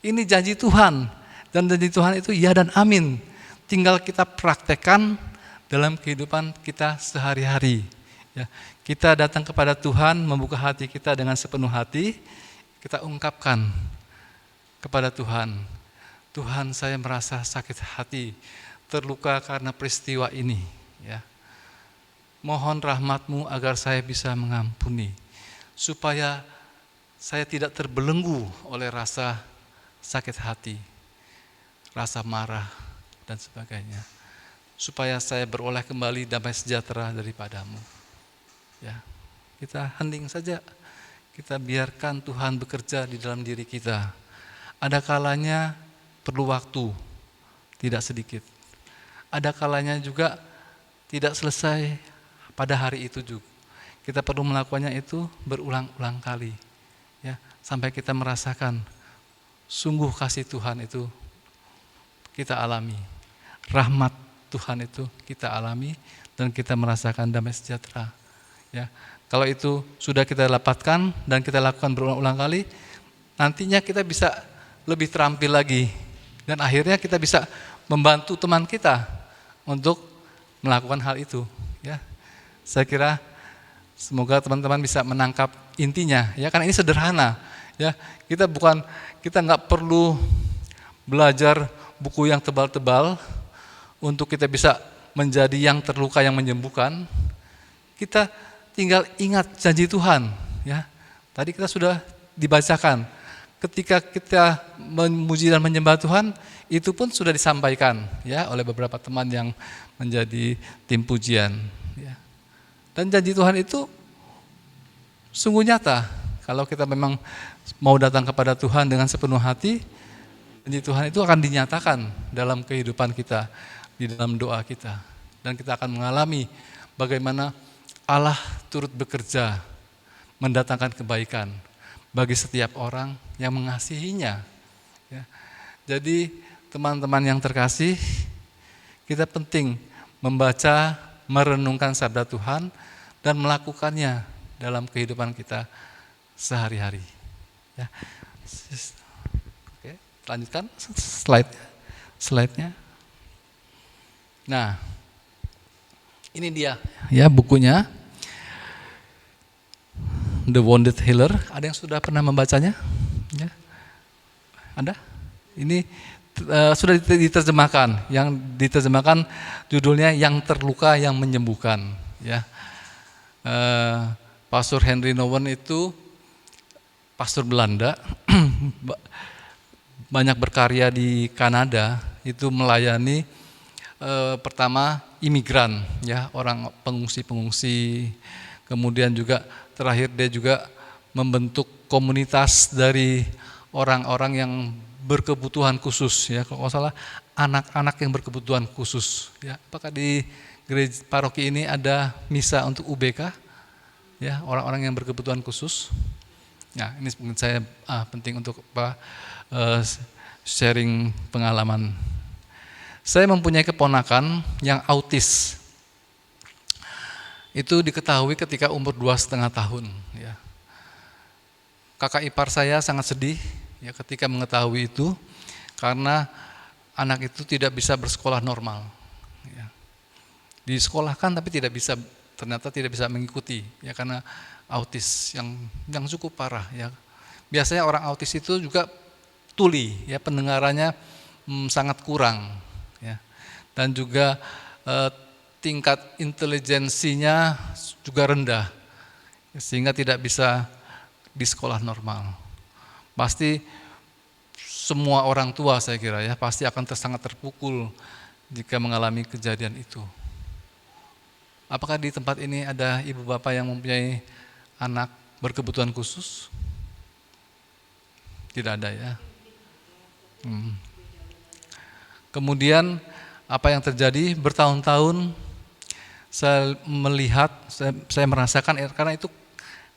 ini janji Tuhan. Dan janji Tuhan itu ya dan amin. Tinggal kita praktekkan dalam kehidupan kita sehari-hari. Ya, kita datang kepada Tuhan, membuka hati kita dengan sepenuh hati, kita ungkapkan kepada Tuhan, Tuhan, saya merasa sakit hati, terluka karena peristiwa ini. Ya, mohon rahmat-Mu agar saya bisa mengampuni, supaya saya tidak terbelenggu oleh rasa sakit hati, rasa marah, dan sebagainya. Supaya saya beroleh kembali damai sejahtera daripada-Mu. Ya, kita hening saja, kita biarkan Tuhan bekerja di dalam diri kita. Ada kalanya perlu waktu, tidak sedikit. Ada kalanya juga tidak selesai pada hari itu juga. Kita perlu melakukannya itu berulang-ulang kali. Ya, sampai kita merasakan sungguh kasih Tuhan itu kita alami. Rahmat Tuhan itu kita alami dan kita merasakan damai sejahtera. Ya, kalau itu sudah kita dapatkan dan kita lakukan berulang-ulang kali, nantinya kita bisa lebih terampil lagi dan akhirnya kita bisa membantu teman kita untuk melakukan hal itu. Ya, saya kira semoga teman-teman bisa menangkap intinya. Ya, karena ini sederhana. Ya, kita nggak perlu belajar buku yang tebal-tebal untuk kita bisa menjadi yang terluka yang menyembuhkan. Kita tinggal ingat janji Tuhan. Ya, tadi kita sudah dibacakan. Ketika kita memuji dan menyembah Tuhan, itu pun sudah disampaikan ya oleh beberapa teman yang menjadi tim pujian. Ya. Dan janji Tuhan itu sungguh nyata. Kalau kita memang mau datang kepada Tuhan dengan sepenuh hati, janji Tuhan itu akan dinyatakan dalam kehidupan kita, di dalam doa kita. Dan kita akan mengalami bagaimana Allah turut bekerja mendatangkan kebaikan bagi setiap orang yang mengasihinya. Ya. Jadi teman-teman yang terkasih, kita penting membaca, merenungkan sabda Tuhan dan melakukannya dalam kehidupan kita sehari-hari. Ya. Oke, lanjutkan slide-nya. Nah, ini dia ya bukunya The Wounded Healer. Ada yang sudah pernah membacanya? Ya. Ada? Ini sudah diterjemahkan. Yang diterjemahkan judulnya Yang Terluka Yang Menyembuhkan. Ya. Pastor Henry Nouwen itu pastor Belanda, banyak berkarya di Kanada, itu melayani pertama imigran, ya orang pengungsi-pengungsi, kemudian juga terakhir dia juga membentuk komunitas dari orang-orang yang berkebutuhan khusus, ya kalau nggak salah anak-anak yang berkebutuhan khusus. Ya, apakah di gereja paroki ini ada misa untuk UBK, ya orang-orang yang berkebutuhan khusus? Nah, ini mungkin saya penting untuk sharing pengalaman. Saya mempunyai keponakan yang autis. Itu diketahui ketika umur 2,5 tahun. Ya. Kakak ipar saya sangat sedih ya ketika mengetahui itu, karena anak itu tidak bisa bersekolah normal. Ya. Disekolahkan tapi ternyata tidak bisa mengikuti ya, karena autis yang cukup parah ya. Biasanya orang autis itu juga tuli ya, pendengarannya sangat kurang ya. Dan juga tingkat intelijensinya juga rendah sehingga tidak bisa di sekolah normal. Pasti semua orang tua saya kira ya pasti akan sangat terpukul jika mengalami kejadian itu. Apakah di tempat ini ada ibu bapak yang mempunyai anak berkebutuhan khusus? Tidak ada ya. Kemudian apa yang terjadi bertahun-tahun saya melihat, saya merasakan karena itu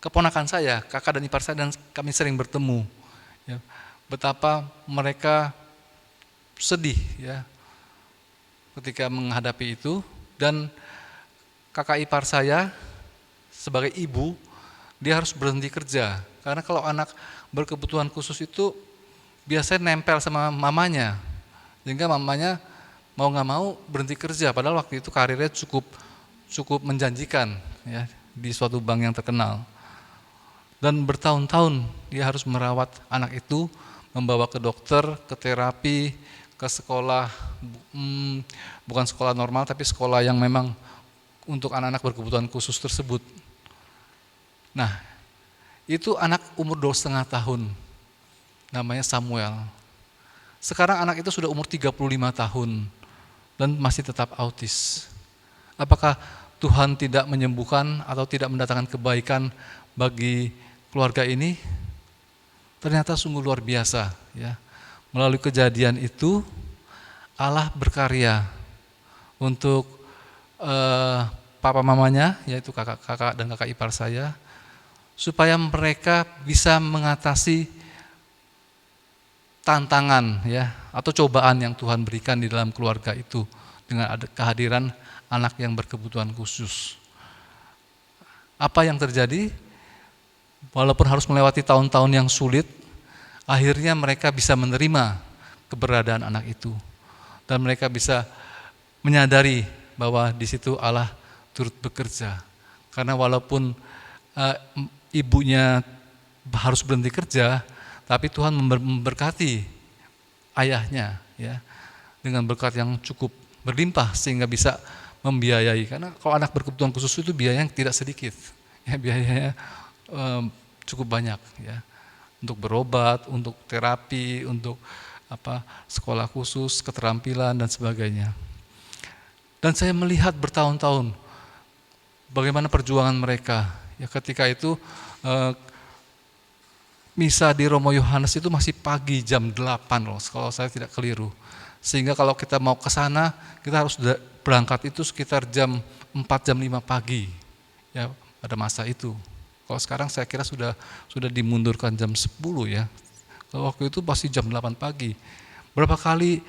keponakan saya, kakak dan ipar saya, dan kami sering bertemu. Ya, betapa mereka sedih ya ketika menghadapi itu, dan kakak ipar saya sebagai ibu dia harus berhenti kerja karena kalau anak berkebutuhan khusus itu biasanya nempel sama mamanya, sehingga mamanya mau nggak mau berhenti kerja. Padahal waktu itu karirnya cukup menjanjikan ya di suatu bank yang terkenal. Dan bertahun-tahun dia harus merawat anak itu, membawa ke dokter, ke terapi, ke sekolah, bukan sekolah normal tapi sekolah yang memang untuk anak-anak berkebutuhan khusus tersebut. Nah, itu anak umur 2,5 tahun, namanya Samuel. Sekarang anak itu sudah umur 35 tahun dan masih tetap autis. Apakah Tuhan tidak menyembuhkan atau tidak mendatangkan kebaikan bagi keluarga ini? Ternyata sungguh luar biasa ya. Melalui kejadian itu Allah berkarya untuk papa mamanya, yaitu kakak dan kakak ipar saya, supaya mereka bisa mengatasi tantangan ya atau cobaan yang Tuhan berikan di dalam keluarga itu dengan ada kehadiran anak yang berkebutuhan khusus. Apa yang terjadi? Walaupun harus melewati tahun-tahun yang sulit, akhirnya mereka bisa menerima keberadaan anak itu dan mereka bisa menyadari bahwa di situ Allah turut bekerja. Karena walaupun ibunya harus berhenti kerja, tapi Tuhan memberkati ayahnya ya dengan berkat yang cukup berlimpah sehingga bisa membiayai. Karena kalau anak berkebutuhan khusus itu biayanya tidak sedikit, ya biayanya cukup banyak ya untuk berobat, untuk terapi, untuk sekolah khusus, keterampilan dan sebagainya. Dan saya melihat bertahun-tahun bagaimana perjuangan mereka. Ya ketika itu misa di Romo Yohanes itu masih pagi jam 8 loh, kalau saya tidak keliru. Sehingga kalau kita mau ke sana, kita harus berangkat itu sekitar jam 4, jam 5 pagi. Ya, pada masa itu. Kalau sekarang saya kira sudah dimundurkan jam 10 ya. Kalau waktu itu pasti jam 8 pagi. Berapa kali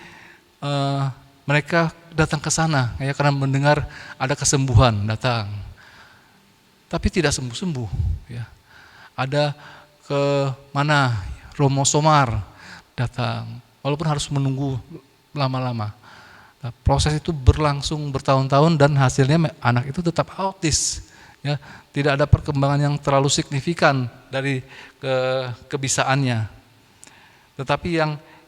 mereka datang ke sana ya karena mendengar ada kesembuhan datang. Tapi tidak sembuh-sembuh ya. Ada ke mana Romo Somar datang walaupun harus menunggu lama-lama. Nah, proses itu berlangsung bertahun-tahun dan hasilnya anak itu tetap autis ya, tidak ada perkembangan yang terlalu signifikan dari kebisaannya. Tetapi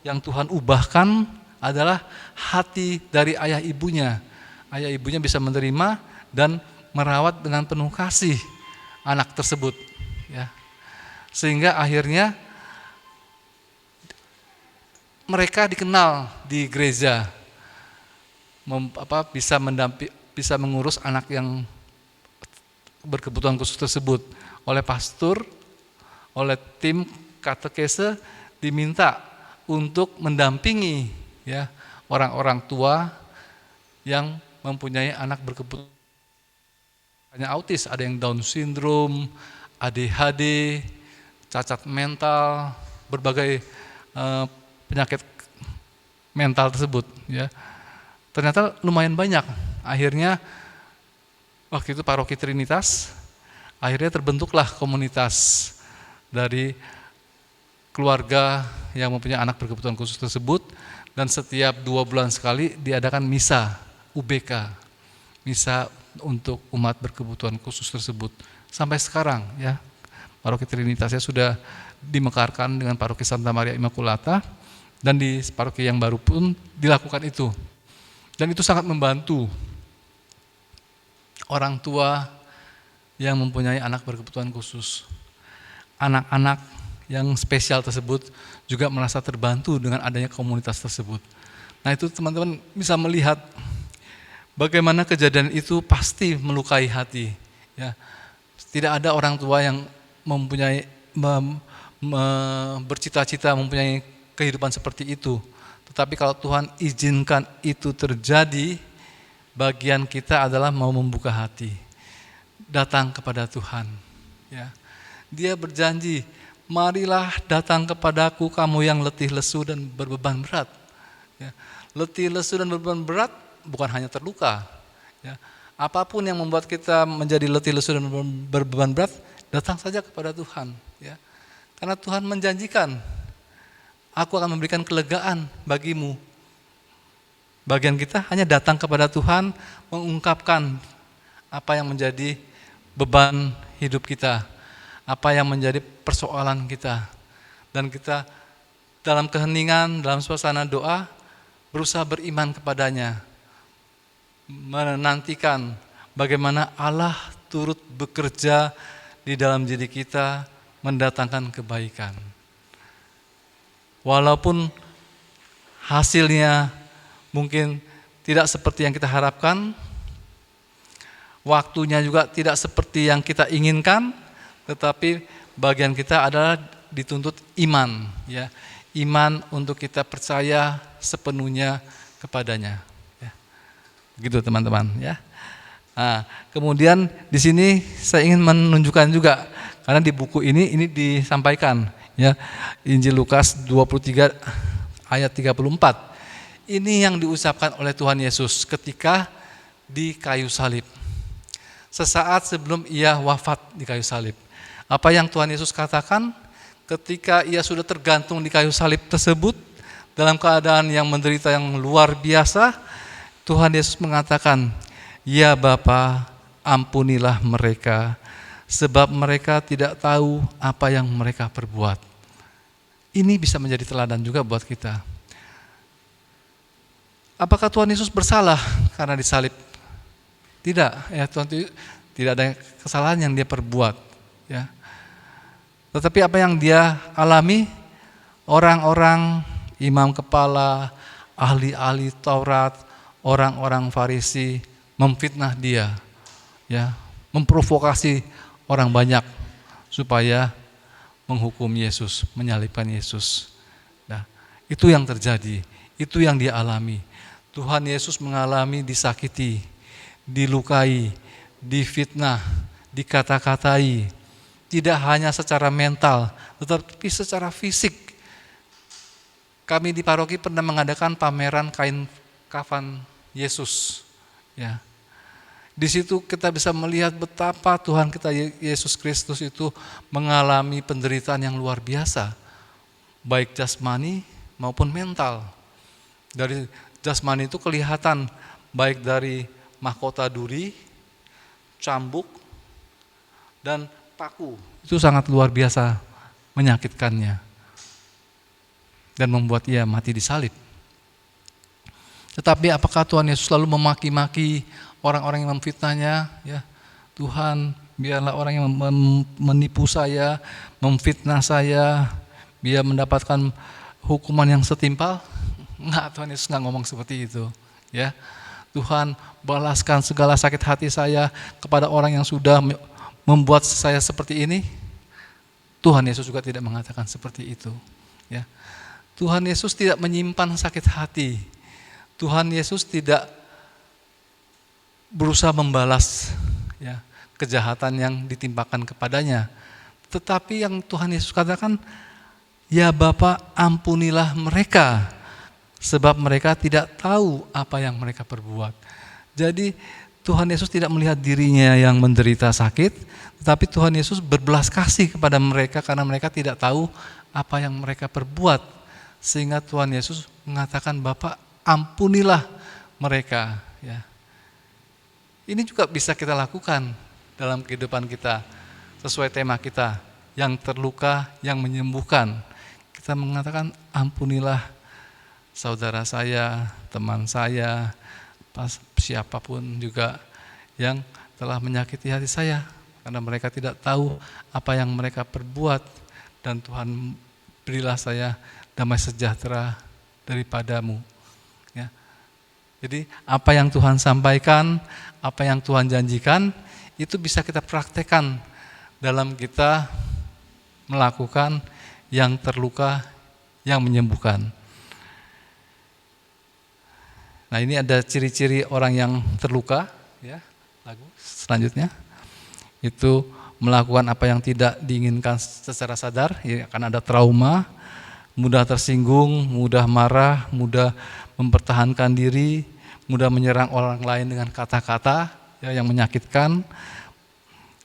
yang Tuhan ubahkan adalah hati dari ayah ibunya. Ayah ibunya bisa menerima dan merawat dengan penuh kasih anak tersebut ya. Sehingga akhirnya mereka dikenal di gereja bisa mengurus anak yang berkebutuhan khusus tersebut oleh pastor, oleh tim katekese diminta untuk mendampingi ya orang-orang tua yang mempunyai anak berkebutuhan autis, ada yang Down syndrome, ADHD, cacat mental, berbagai penyakit mental tersebut, ya. Ternyata lumayan banyak. Akhirnya waktu itu Paroki Trinitas, akhirnya terbentuklah komunitas dari keluarga yang mempunyai anak berkebutuhan khusus tersebut, dan setiap 2 bulan sekali diadakan misa UBK, misa untuk umat berkebutuhan khusus tersebut. Sampai sekarang, ya, Paroki Trinitasnya sudah dimekarkan dengan Paroki Santa Maria Immaculata, dan di paroki yang baru pun dilakukan itu. Dan itu sangat membantu orang tua yang mempunyai anak berkebutuhan khusus. Anak-anak yang spesial tersebut juga merasa terbantu dengan adanya komunitas tersebut. Nah, itu teman-teman bisa melihat bagaimana kejadian itu pasti melukai hati. Ya, tidak ada orang tua yang mempunyai bercita-cita mempunyai kehidupan seperti itu. Tetapi kalau Tuhan izinkan itu terjadi, bagian kita adalah mau membuka hati, datang kepada Tuhan. Ya, Dia berjanji, marilah datang kepadaku kamu yang letih lesu dan berbeban berat. Ya, letih lesu dan berbeban berat bukan hanya terluka. Ya, apapun yang membuat kita menjadi letih lesu dan berbeban berat, datang saja kepada Tuhan. Ya, karena Tuhan menjanjikan, aku akan memberikan kelegaan bagimu. Bagian kita hanya datang kepada Tuhan, mengungkapkan apa yang menjadi beban hidup kita, apa yang menjadi persoalan kita. Dan kita dalam keheningan, dalam suasana doa, berusaha beriman kepadanya. Menantikan bagaimana Allah turut bekerja di dalam diri kita, mendatangkan kebaikan. Walaupun hasilnya mungkin tidak seperti yang kita harapkan, waktunya juga tidak seperti yang kita inginkan, tetapi bagian kita adalah dituntut iman, ya, iman untuk kita percaya sepenuhnya kepadanya. Ya. Begitu teman-teman, ya. Nah, kemudian di sini saya ingin menunjukkan juga, karena di buku ini disampaikan. Ya, Injil Lukas 23 ayat 34. Ini yang diucapkan oleh Tuhan Yesus ketika di kayu salib. Sesaat sebelum ia wafat di kayu salib. Apa yang Tuhan Yesus katakan ketika ia sudah tergantung di kayu salib tersebut dalam keadaan yang menderita yang luar biasa, Tuhan Yesus mengatakan, "Ya Bapa, ampunilah mereka, sebab mereka tidak tahu apa yang mereka perbuat." Ini bisa menjadi teladan juga buat kita. Apakah Tuhan Yesus bersalah karena disalib? Tidak, ya, Tuhan tidak ada kesalahan yang dia perbuat, ya. Tetapi apa yang dia alami, orang-orang imam kepala, ahli-ahli Taurat, orang-orang Farisi memfitnah dia, ya, memprovokasi orang banyak supaya menghukum Yesus, menyalibkan Yesus. Nah, itu yang terjadi, itu yang dia alami. Tuhan Yesus mengalami disakiti, dilukai, difitnah, dikata-katai, tidak hanya secara mental, tetapi secara fisik. Kami di paroki pernah mengadakan pameran kain kafan Yesus, ya. Di situ kita bisa melihat betapa Tuhan kita Yesus Kristus itu mengalami penderitaan yang luar biasa, baik jasmani maupun mental. Dari jasmani itu kelihatan baik dari mahkota duri, cambuk, dan paku. Itu sangat luar biasa menyakitkannya dan membuat ia mati disalib. Tetapi apakah Tuhan Yesus selalu memaki-maki orang-orang yang memfitnahnya? Ya, Tuhan, biarlah orang yang menipu saya, memfitnah saya, biar mendapatkan hukuman yang setimpal. Enggak, Tuhan Yesus enggak ngomong seperti itu. Ya, Tuhan, balaskan segala sakit hati saya kepada orang yang sudah membuat saya seperti ini. Tuhan Yesus juga tidak mengatakan seperti itu. Ya, Tuhan Yesus tidak menyimpan sakit hati. Tuhan Yesus tidak berusaha membalas, ya, kejahatan yang ditimpakan kepadanya. Tetapi yang Tuhan Yesus katakan, ya Bapa, ampunilah mereka, sebab mereka tidak tahu apa yang mereka perbuat. Jadi Tuhan Yesus tidak melihat dirinya yang menderita sakit, tetapi Tuhan Yesus berbelas kasih kepada mereka karena mereka tidak tahu apa yang mereka perbuat. Sehingga Tuhan Yesus mengatakan, Bapa, ampunilah mereka. Ya. Ini juga bisa kita lakukan dalam kehidupan kita, sesuai tema kita, yang terluka, yang menyembuhkan. Kita mengatakan, ampunilah saudara saya, teman saya, siapapun juga yang telah menyakiti hati saya, karena mereka tidak tahu apa yang mereka perbuat, dan Tuhan, berilah saya damai sejahtera daripadamu. Ya. Jadi apa yang Tuhan sampaikan, apa yang Tuhan janjikan, itu bisa kita praktekkan dalam kita melakukan yang terluka, yang menyembuhkan. Nah, ini ada ciri-ciri orang yang terluka, ya. Lagu selanjutnya itu melakukan apa yang tidak diinginkan secara sadar, ya, akan ada trauma, mudah tersinggung, mudah marah, mudah mempertahankan diri, mudah menyerang orang lain dengan kata-kata, ya, yang menyakitkan,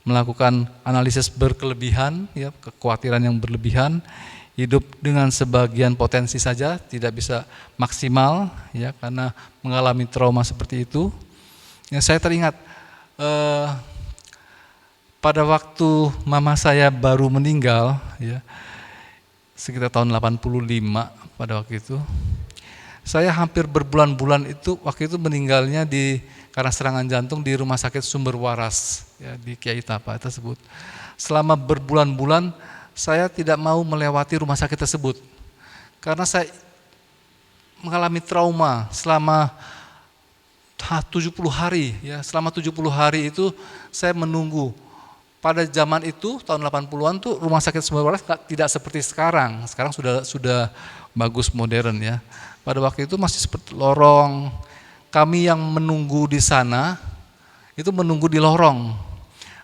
melakukan analisis berkelebihan, ya, kekhawatiran yang berlebihan, hidup dengan sebagian potensi saja, tidak bisa maksimal, ya, karena mengalami trauma seperti itu. Ya, saya teringat pada waktu mama saya baru meninggal, ya, sekitar tahun 85 pada waktu itu, saya hampir berbulan-bulan itu, waktu itu meninggalnya karena serangan jantung di Rumah Sakit Sumber Waras, ya, di Kiai Tapa tersebut. Selama berbulan-bulan saya tidak mau melewati rumah sakit tersebut karena saya mengalami trauma selama 70 hari, ya. Selama 70 hari itu saya menunggu. Pada zaman itu tahun 80-an tuh Rumah Sakit Sumber Waras tidak seperti sekarang. Sekarang sudah bagus, modern, ya. Pada waktu itu masih seperti lorong. Kami yang menunggu di sana itu menunggu di lorong.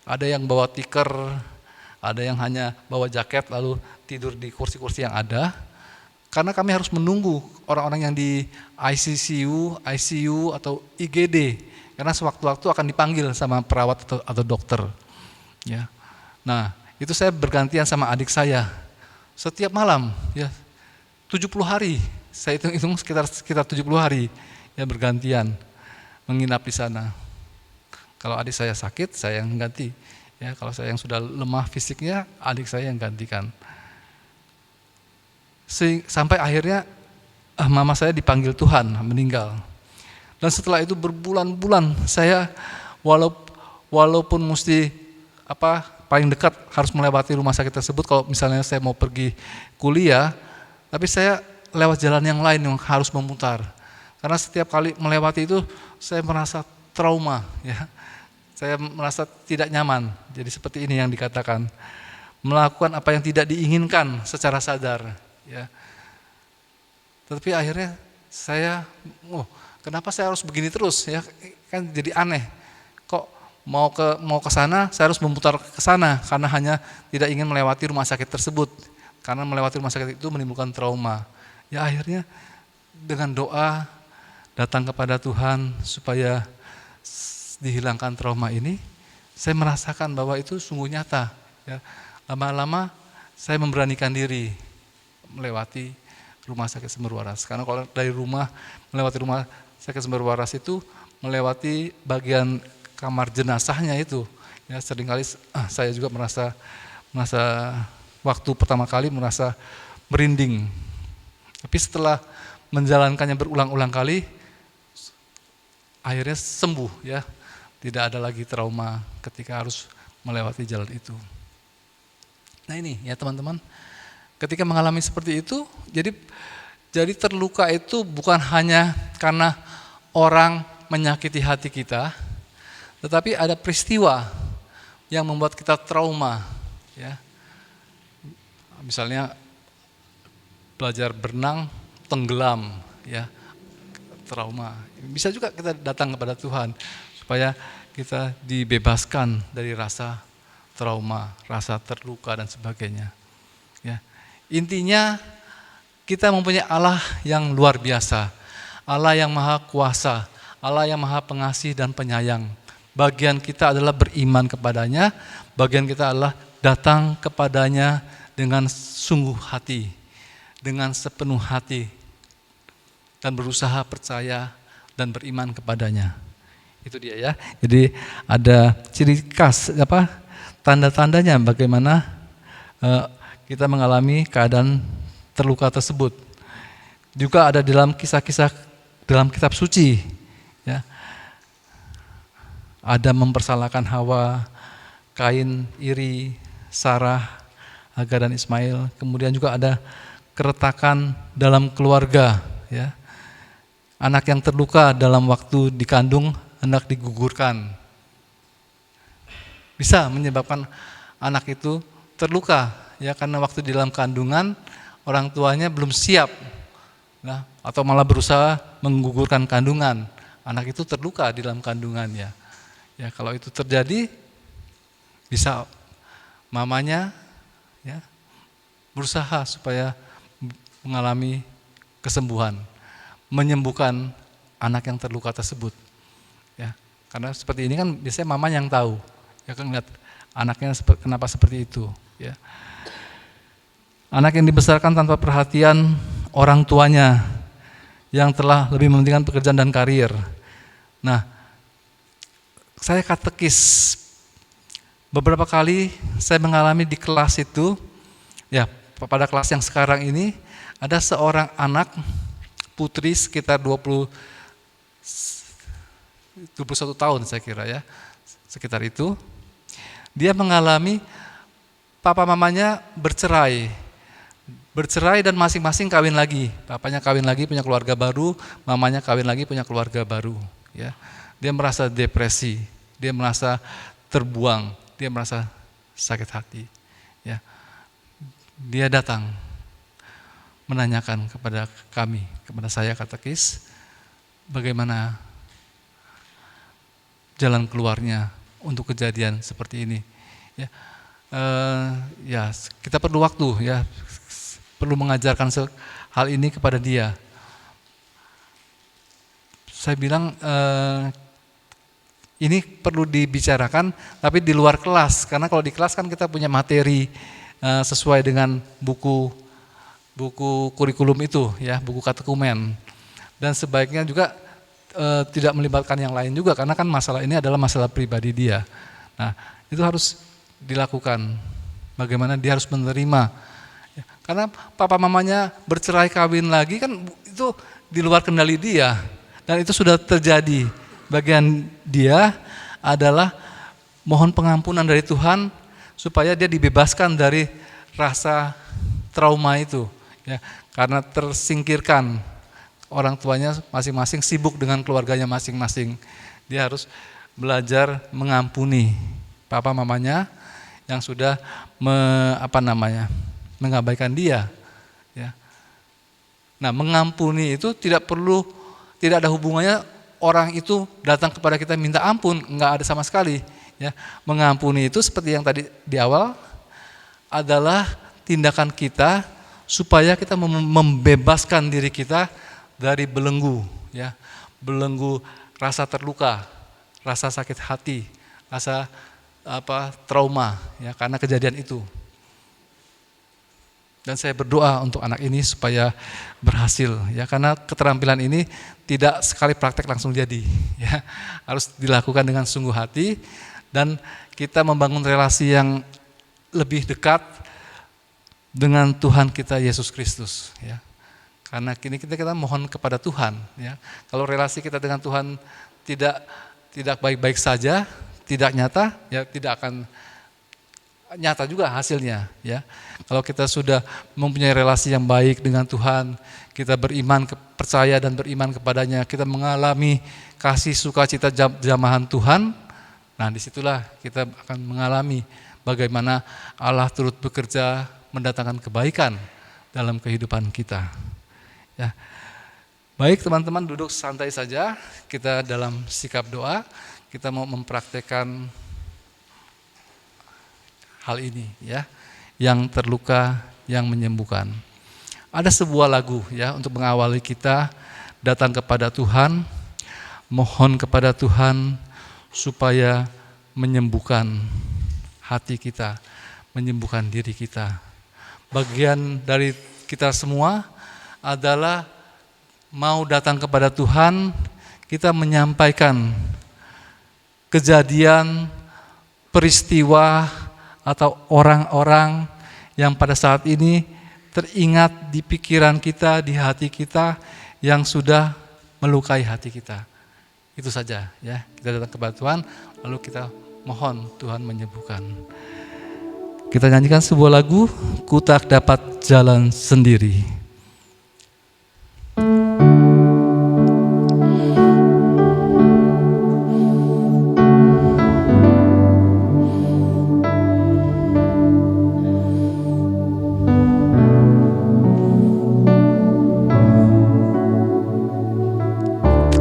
Ada yang bawa tikar, ada yang hanya bawa jaket lalu tidur di kursi-kursi yang ada. Karena kami harus menunggu orang-orang yang di ICU atau IGD. Karena sewaktu-waktu akan dipanggil sama perawat atau dokter. Ya. Nah, itu saya bergantian sama adik saya. Setiap malam, ya, 70 hari. Saya hitung sekitar 70 hari, ya, bergantian menginap di sana. Kalau adik saya sakit, saya yang ganti. Ya, kalau saya yang sudah lemah fisiknya, adik saya yang gantikan. Sampai akhirnya mama saya dipanggil Tuhan, meninggal. Dan setelah itu berbulan-bulan saya walaupun mesti paling dekat harus melewati rumah sakit tersebut kalau misalnya saya mau pergi kuliah, tapi saya lewat jalan yang lain yang harus memutar. Karena setiap kali melewati itu saya merasa trauma, ya. Saya merasa tidak nyaman. Jadi seperti ini yang dikatakan, melakukan apa yang tidak diinginkan secara sadar, ya. Tetapi akhirnya saya, kenapa saya harus begini terus, ya? Kan jadi aneh. Kok mau ke sana saya harus memutar ke sana karena hanya tidak ingin melewati rumah sakit tersebut. Karena melewati rumah sakit itu menimbulkan trauma. Ya, akhirnya dengan doa datang kepada Tuhan supaya dihilangkan trauma ini, saya merasakan bahwa itu sungguh nyata. Ya. Lama-lama saya memberanikan diri melewati Rumah Sakit Sumber Waras. Karena kalau dari rumah melewati Rumah Sakit Sumber Waras itu melewati bagian kamar jenazahnya itu. Ya, seringkali saya juga merasa waktu pertama kali merasa merinding. Tapi setelah menjalankannya berulang-ulang kali, akhirnya sembuh, ya. Tidak ada lagi trauma ketika harus melewati jalan itu. Nah ini, ya teman-teman, ketika mengalami seperti itu, jadi terluka itu bukan hanya karena orang menyakiti hati kita, tetapi ada peristiwa yang membuat kita trauma, ya. Misalnya belajar berenang, tenggelam, ya, trauma. Bisa juga kita datang kepada Tuhan supaya kita dibebaskan dari rasa trauma, rasa terluka dan sebagainya. Ya. Intinya kita mempunyai Allah yang luar biasa, Allah yang maha kuasa, Allah yang maha pengasih dan penyayang. Bagian kita adalah beriman kepadanya, bagian kita adalah datang kepadanya dengan sungguh hati, dengan sepenuh hati, dan berusaha percaya dan beriman kepadanya. Itu dia ya. Jadi ada ciri khas tanda-tandanya bagaimana kita mengalami keadaan terluka tersebut. Juga ada dalam kisah-kisah dalam kitab suci, ya. Ada mempersalahkan Hawa, Kain iri, Sarah, Hagar dan Ismail. Kemudian juga ada keretakan dalam keluarga, ya. Anak yang terluka dalam waktu dikandung hendak digugurkan. Bisa menyebabkan anak itu terluka, ya, karena waktu di dalam kandungan orang tuanya belum siap, nah, atau malah berusaha menggugurkan kandungan. Anak itu terluka di dalam kandungannya. Ya, kalau itu terjadi, bisa mamanya, ya, berusaha supaya mengalami kesembuhan, menyembuhkan anak yang terluka tersebut. Ya, karena seperti ini kan biasanya mama yang tahu, ya kan, lihat anaknya kenapa seperti itu. Ya. Anak yang dibesarkan tanpa perhatian orang tuanya yang telah lebih mementingkan pekerjaan dan karir. Nah, saya katekis beberapa kali saya mengalami di kelas itu, ya, pada kelas yang sekarang ini ada seorang anak putri sekitar 21 tahun saya kira, ya, sekitar itu. Dia mengalami papa mamanya bercerai dan masing-masing kawin lagi. Papanya kawin lagi punya keluarga baru, mamanya kawin lagi punya keluarga baru. Ya, dia merasa depresi, dia merasa terbuang, dia merasa sakit hati. Ya, dia datang menanyakan kepada kami, kepada saya katekis, bagaimana jalan keluarnya untuk kejadian seperti ini. Ya, ya, kita perlu waktu, ya, perlu mengajarkan hal ini kepada dia. Saya bilang ini perlu dibicarakan, tapi di luar kelas, karena kalau di kelas kan kita punya materi sesuai dengan buku kurikulum itu, ya, buku katekumen, dan sebaiknya juga tidak melibatkan yang lain juga, karena kan masalah ini adalah masalah pribadi dia. Nah, itu harus dilakukan. Bagaimana dia harus menerima, ya, karena papa mamanya bercerai kawin lagi kan itu di luar kendali dia, dan itu sudah terjadi. Bagian dia adalah mohon pengampunan dari Tuhan supaya dia dibebaskan dari rasa trauma itu, ya, karena tersingkirkan. Orang tuanya masing-masing sibuk dengan keluarganya masing-masing. Dia harus belajar mengampuni papa mamanya yang sudah mengabaikan dia. Ya. Nah, mengampuni itu tidak ada hubungannya orang itu datang kepada kita minta ampun, enggak ada sama sekali. Ya. Mengampuni itu seperti yang tadi di awal adalah tindakan kita supaya kita membebaskan diri kita dari belenggu, ya, belenggu rasa terluka, rasa sakit hati, rasa trauma, ya, karena kejadian itu. Dan saya berdoa untuk anak ini supaya berhasil, ya, karena keterampilan ini tidak sekali praktek langsung jadi, ya, harus dilakukan dengan sungguh hati dan kita membangun relasi yang lebih dekat dengan Tuhan kita Yesus Kristus, ya. Karena kini kita mohon kepada Tuhan, ya. Kalau relasi kita dengan Tuhan tidak baik-baik saja, tidak nyata, ya tidak akan nyata juga hasilnya, ya. Kalau kita sudah mempunyai relasi yang baik dengan Tuhan, kita beriman, percaya dan beriman kepadanya, kita mengalami kasih sukacita jamahan Tuhan. Nah, disitulah kita akan mengalami bagaimana Allah turut bekerja mendatangkan kebaikan dalam kehidupan kita. Ya. Baik teman-teman, duduk santai saja, kita dalam sikap doa, kita mau mempraktekkan hal ini ya, yang terluka, yang menyembuhkan. Ada sebuah lagu ya untuk mengawali kita datang kepada Tuhan, mohon kepada Tuhan supaya menyembuhkan hati kita, menyembuhkan diri kita. Bagian dari kita semua adalah mau datang kepada Tuhan, kita menyampaikan kejadian, peristiwa, atau orang-orang yang pada saat ini teringat di pikiran kita, di hati kita, yang sudah melukai hati kita. Itu saja ya, kita datang kepada Tuhan, lalu kita mohon Tuhan menyembuhkan. Kita nyanyikan sebuah lagu, Ku Tak Dapat Jalan Sendiri.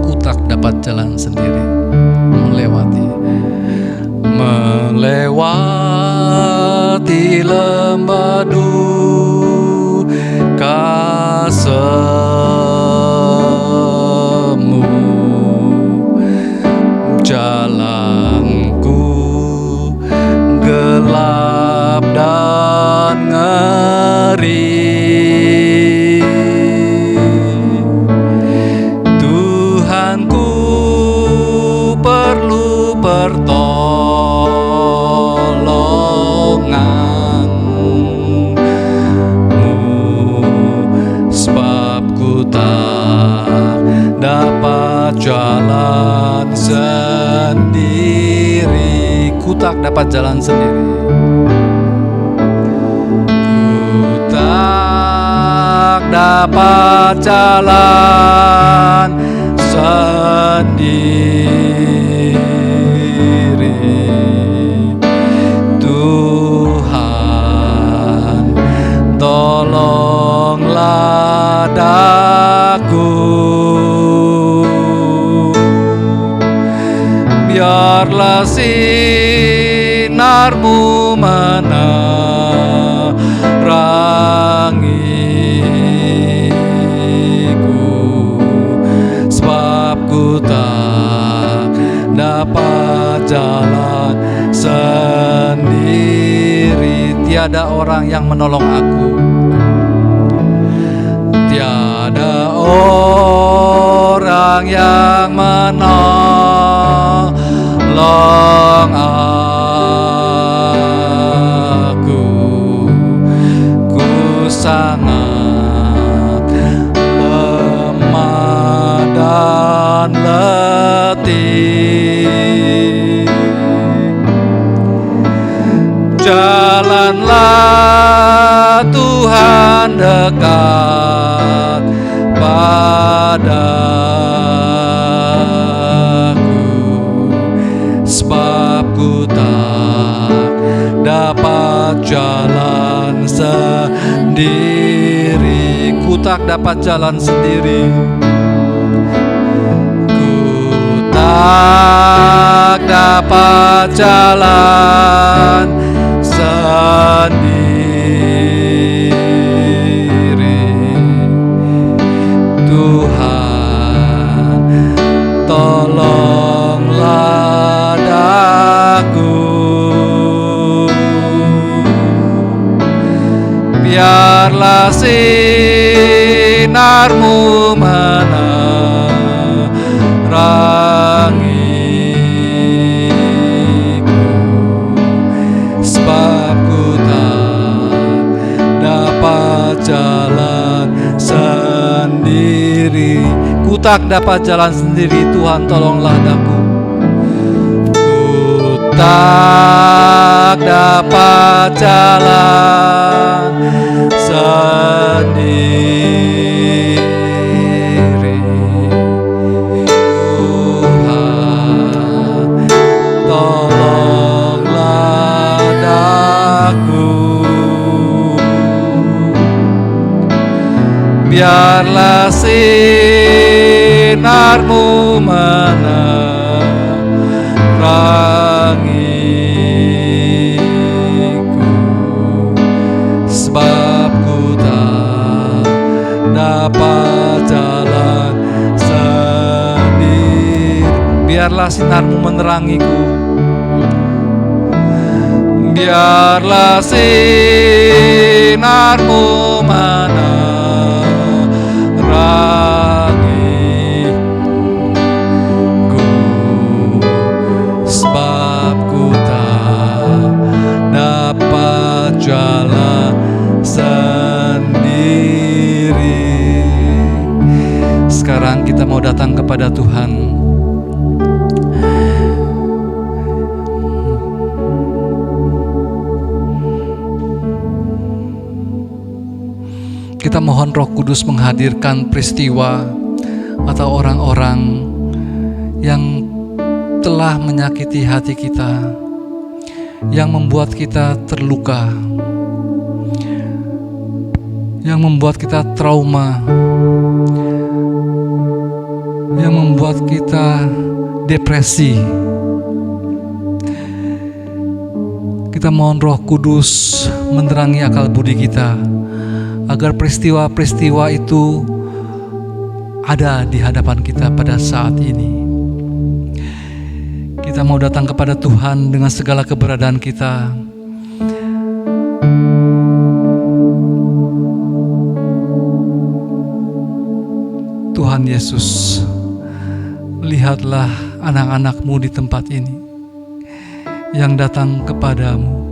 Ku tak dapat jalan sendiri, melewati lembah duka semu, jalanku gelap dan ngeri. Tuhanku perlu sebab ku tak dapat jalan sendiri. Ku tak dapat jalan sendiri. Ku tak dapat jalan sendiri. Tuhan, tolonglah daku, biarlah sinarmu menerangiku, sebab ku tak dapat jalan sendiri. Tiada orang yang menolong aku, tiada orang yang menolong aku. Ku sangat lemah dan letih. Jalanlah Tuhan dekat padaku, sebab ku tak dapat jalan sendiri. Ku tak dapat jalan sendiri. Ku tak dapat jalan sendiri. Tuhan, tolonglah daku, biarlah sinarmu menerangiku, sebab ku tak dapat jalan sendiri. Ku tak dapat jalan sendiri, Tuhan tolonglah daku. Ku tak dapat jalan sendiri. Tuhan, tolonglah daku, biarlah sinarmu menerangiku, biarlah sinarmu menerangiku. Biarlah sinarmu menerangiku, sebab ku tak dapat jalan sendiri. Sekarang kita mau datang kepada Tuhan. Kita mohon Roh Kudus menghadirkan peristiwa atau orang-orang yang telah menyakiti hati kita, yang membuat kita terluka, yang membuat kita trauma, yang membuat kita depresi. Kita mohon Roh Kudus menerangi akal budi kita, agar peristiwa-peristiwa itu ada di hadapan kita pada saat ini. Kita mau datang kepada Tuhan dengan segala keberadaan kita. Tuhan Yesus, lihatlah anak-anak-Mu di tempat ini yang datang kepadamu.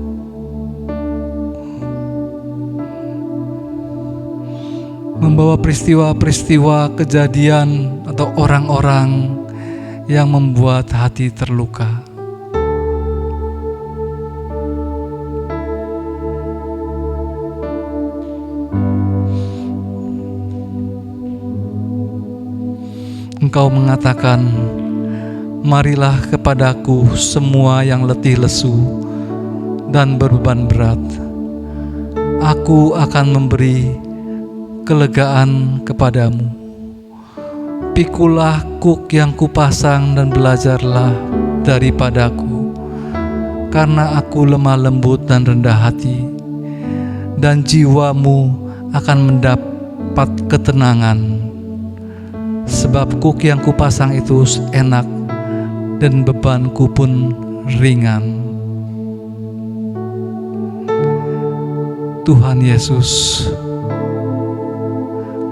Membawa peristiwa-peristiwa kejadian atau orang-orang yang membuat hati terluka. Engkau mengatakan, marilah kepadaku semua yang letih lesu dan berbeban berat. Aku akan memberi kelegaan kepadamu. Pikulah kuk yang kupasang dan belajarlah daripadaku, karena aku lemah lembut dan rendah hati, dan jiwamu akan mendapat ketenangan. Sebab kuk yang kupasang itu enak dan bebanku pun ringan. Tuhan Yesus,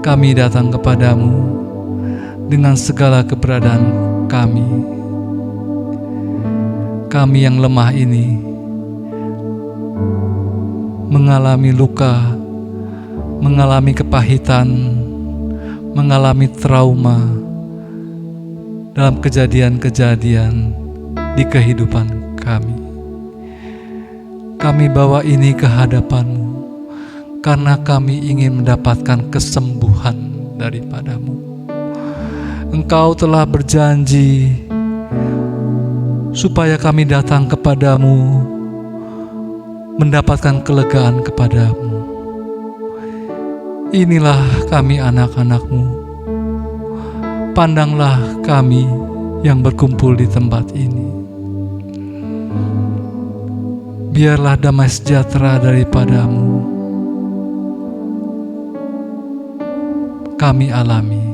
kami datang kepadamu dengan segala keberadaan kami. Kami yang lemah ini mengalami luka, mengalami kepahitan, mengalami trauma dalam kejadian-kejadian di kehidupan kami. Kami bawa ini ke hadapan-Mu, karena kami ingin mendapatkan kesembuhan daripadamu. Engkau telah berjanji supaya kami datang kepadamu, mendapatkan kelegaan kepadamu. Inilah kami anak-anak-Mu. Pandanglah kami yang berkumpul di tempat ini. Biarlah damai sejahtera daripadamu kami alami.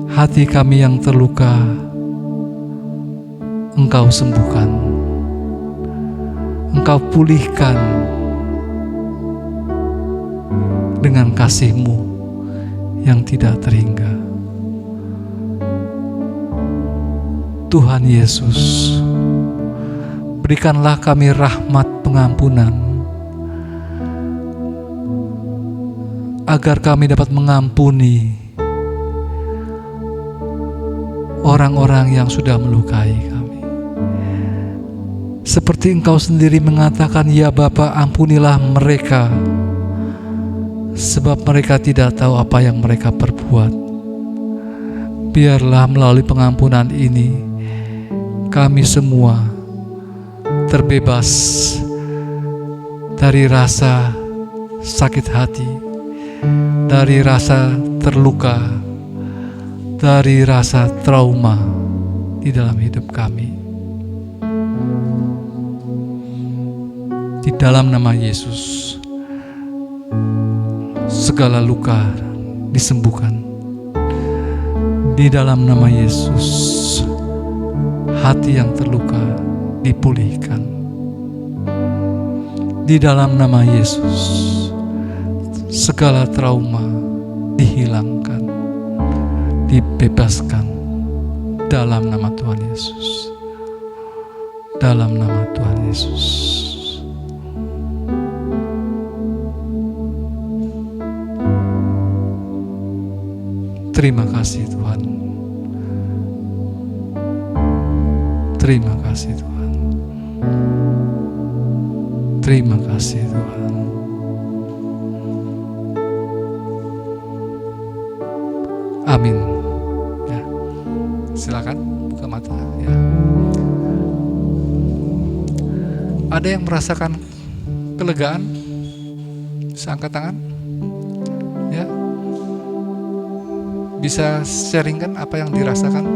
Hati kami yang terluka, Engkau sembuhkan, Engkau pulihkan dengan kasih-Mu yang tidak terhingga. Tuhan Yesus, berikanlah kami rahmat pengampunan, agar kami dapat mengampuni orang-orang yang sudah melukai kami. Seperti Engkau sendiri mengatakan, ya Bapa, ampunilah mereka, sebab mereka tidak tahu apa yang mereka perbuat. Biarlah melalui pengampunan ini, kami semua terbebas dari rasa sakit hati, dari rasa terluka, dari rasa trauma di dalam hidup kami. Di dalam nama Yesus, segala luka disembuhkan, Di dalam nama Yesus, hati yang terluka dipulihkan. Di dalam nama Yesus, segala trauma dihilangkan, dibebaskan dalam nama Tuhan Yesus. Dalam nama Tuhan Yesus. Terima kasih Tuhan. Terima kasih Tuhan. Terima kasih Tuhan. Amin. Ya. Silakan buka mata ya. Ada yang merasakan kelegaan? Bisa angkat tangan? Ya. Bisa sharingkan apa yang dirasakan?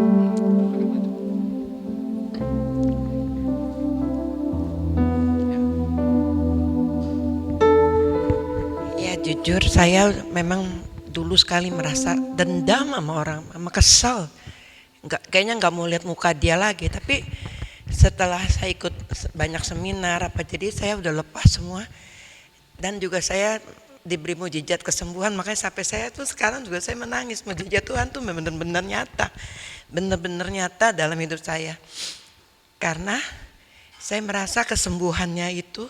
Ya jujur saya memang dulu sekali merasa dendam sama orang, sama kesal. Kayaknya nggak mau lihat muka dia lagi. Tapi setelah saya ikut banyak seminar jadi saya udah lepas semua. Dan juga saya diberi mujizat kesembuhan, makanya sampai saya tuh sekarang juga saya menangis. Mujizat Tuhan tuh benar-benar nyata, benar-benar nyata dalam hidup saya. Karena saya merasa kesembuhannya itu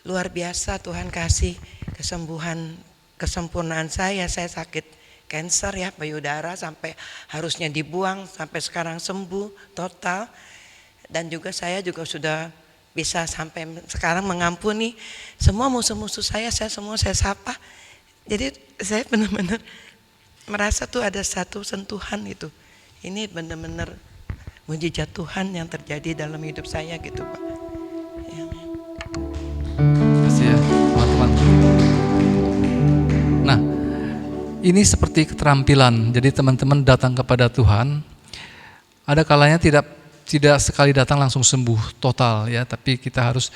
luar biasa. Tuhan kasih kesembuhan, kesempurnaan saya sakit kanker ya, payudara sampai harusnya dibuang, sampai sekarang sembuh total. Dan juga saya juga sudah bisa sampai sekarang mengampuni semua musuh-musuh saya semua saya sapa. Jadi saya benar-benar merasa tuh ada satu sentuhan itu. Ini benar-benar mujizat Tuhan yang terjadi dalam hidup saya gitu Pak. Ya. Terima kasih ya teman-teman. Nah, ini seperti keterampilan. Jadi teman-teman datang kepada Tuhan, ada kalanya tidak sekali datang langsung sembuh total ya, tapi kita harus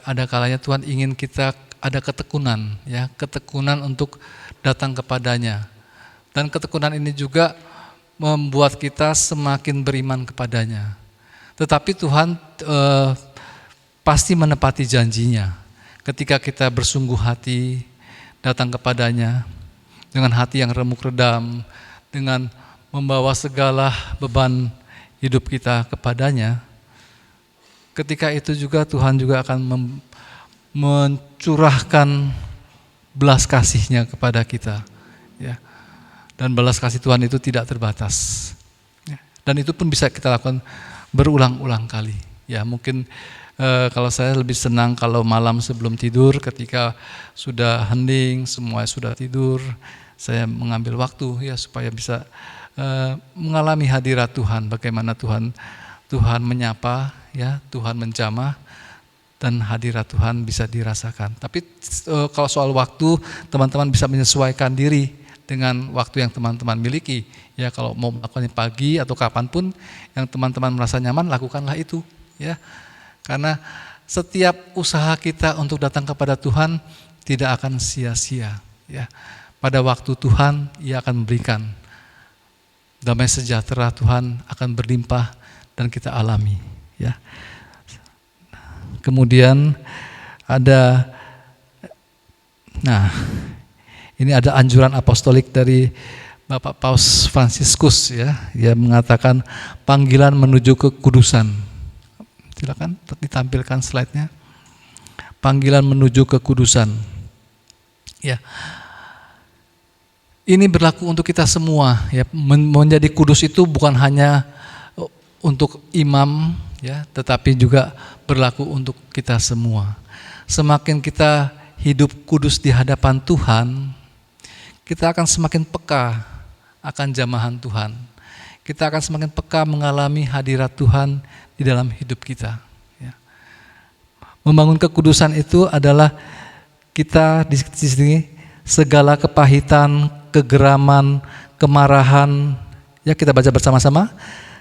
ada kalanya Tuhan ingin kita ada ketekunan ya, ketekunan untuk datang kepadanya. Dan ketekunan ini juga membuat kita semakin beriman kepadanya. Tetapi Tuhan pasti menepati janjinya. Ketika kita bersungguh hati datang kepadanya dengan hati yang remuk redam, dengan membawa segala beban hidup kita kepadanya, ketika itu juga Tuhan juga akan mencurahkan belas kasih-Nya kepada kita, ya. Dan belas kasih Tuhan itu tidak terbatas, ya. Dan itu pun bisa kita lakukan berulang-ulang kali, ya. Mungkin kalau saya lebih senang kalau malam sebelum tidur, ketika sudah hening, semua sudah tidur, saya mengambil waktu ya supaya bisa mengalami hadirat Tuhan, bagaimana Tuhan menyapa, ya, Tuhan menjamah, dan hadirat Tuhan bisa dirasakan. Tapi kalau soal waktu, teman-teman bisa menyesuaikan diri dengan waktu yang teman-teman miliki. Ya, kalau mau melakukannya pagi atau kapanpun yang teman-teman merasa nyaman, lakukanlah itu. Ya, karena setiap usaha kita untuk datang kepada Tuhan tidak akan sia-sia. Ya, pada waktu Tuhan, Ia akan memberikan. Damai sejahtera Tuhan akan berlimpah dan kita alami, ya. Kemudian ini ada anjuran apostolik dari Bapak Paus Fransiskus, ya. Dia mengatakan panggilan menuju kekudusan. Silakan ditampilkan slide-nya. Panggilan menuju kekudusan. Ya. Ini berlaku untuk kita semua, ya. Menjadi kudus itu bukan hanya untuk imam, ya, tetapi juga berlaku untuk kita semua. Semakin kita hidup kudus di hadapan Tuhan, kita akan semakin peka akan jamahan Tuhan. Kita akan semakin peka mengalami hadirat Tuhan di dalam hidup kita, ya. Membangun kekudusan itu adalah kita di sini segala kepahitan, kegeraman, kemarahan, ya, kita baca bersama-sama.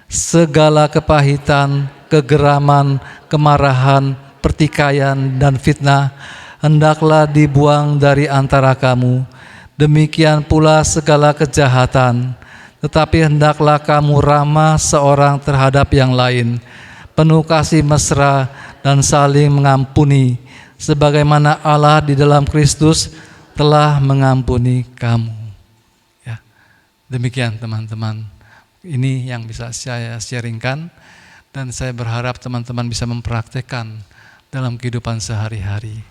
Segala kepahitan, kegeraman, kemarahan, pertikaian, dan fitnah hendaklah dibuang dari antara kamu. Demikian pula segala kejahatan. tetapi hendaklah kamu ramah seorang terhadap yang lain, penuh kasih mesra dan saling mengampuni, sebagaimana Allah di dalam Kristus telah mengampuni kamu. Ya, demikian teman-teman. Ini yang bisa saya sharingkan, dan saya berharap teman-teman bisa mempraktekkan dalam kehidupan sehari-hari.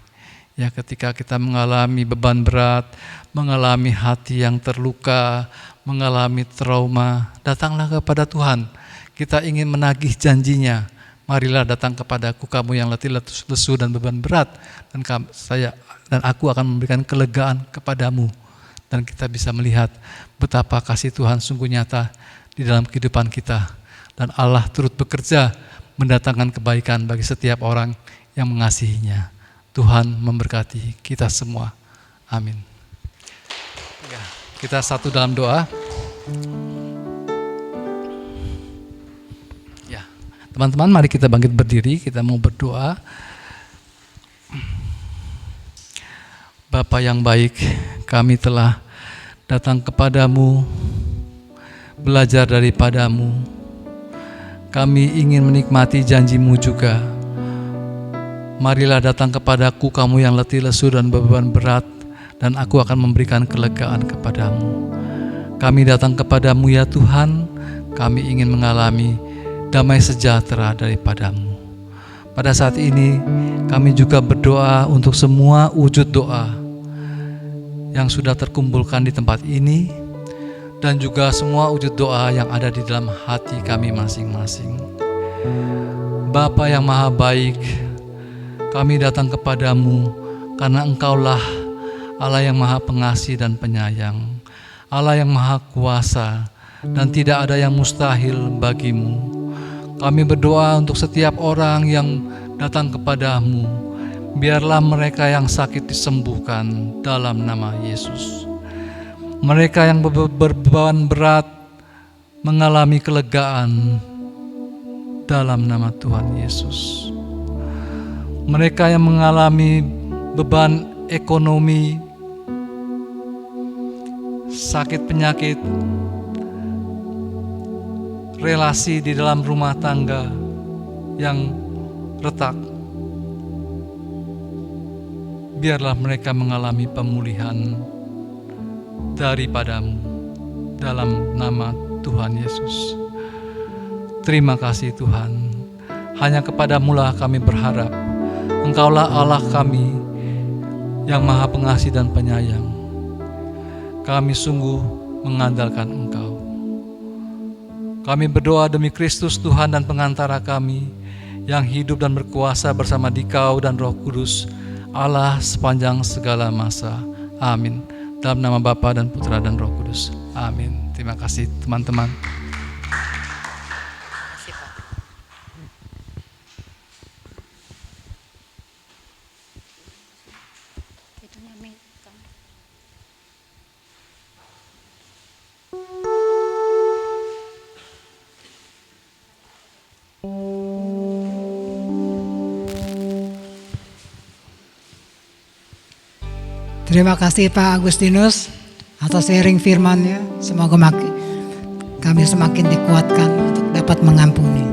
Ya, ketika kita mengalami beban berat, mengalami hati yang terluka, mengalami trauma, datanglah kepada Tuhan. Kita ingin menagih janjinya. Marilah datang kepadaku kamu yang letih, lesu dan beban berat, dan aku akan memberikan kelegaan kepadamu. Dan kita bisa melihat betapa kasih Tuhan sungguh nyata di dalam kehidupan kita. Dan Allah turut bekerja mendatangkan kebaikan bagi setiap orang yang mengasihinya. Tuhan memberkati kita semua. Amin. Ya, kita satu dalam doa. Ya, teman-teman, mari kita bangkit berdiri. Kita mau berdoa. Bapa yang baik, kami telah datang kepadamu, belajar daripadamu. Kami ingin menikmati janjimu juga. Marilah datang kepadaku kamu yang letih lesu dan beban berat, dan aku akan memberikan kelegaan kepadamu. Kami datang kepadamu ya Tuhan, kami ingin mengalami damai sejahtera daripadamu. Pada saat ini kami juga berdoa untuk semua wujud doa yang sudah terkumpulkan di tempat ini, dan juga semua wujud doa yang ada di dalam hati kami masing-masing. Bapa yang maha baik, kami datang kepadamu karena Engkaulah Allah yang maha pengasih dan penyayang, Allah yang maha kuasa, dan tidak ada yang mustahil bagimu. Kami berdoa untuk setiap orang yang datang kepadamu, biarlah mereka yang sakit disembuhkan dalam nama Yesus. Mereka yang berbeban berat mengalami kelegaan dalam nama Tuhan Yesus. Mereka yang mengalami beban ekonomi, sakit penyakit, relasi di dalam rumah tangga yang retak, biarlah mereka mengalami pemulihan daripadamu dalam nama Tuhan Yesus. Terima kasih Tuhan, hanya kepadamu-lah kami berharap. Engkaulah Allah kami yang maha pengasih dan penyayang. Kami sungguh mengandalkan Engkau. Kami berdoa demi Kristus Tuhan dan pengantara kami, yang hidup dan berkuasa bersama Dikau dan Roh Kudus, Allah sepanjang segala masa. Amin. Dalam nama Bapa dan Putra dan Roh Kudus. Amin. Terima kasih teman-teman. Terima kasih Pak Agustinus atas sharing firman-Nya. Semoga kami semakin dikuatkan untuk dapat mengampuni.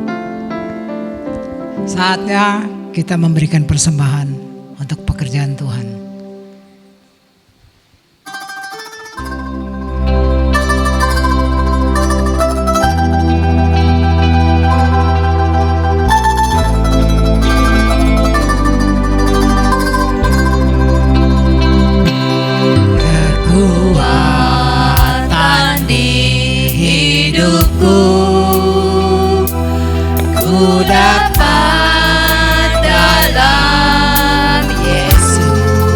Saatnya kita memberikan persembahan untuk pekerjaan Tuhan. Ku dapat dalam Yesus.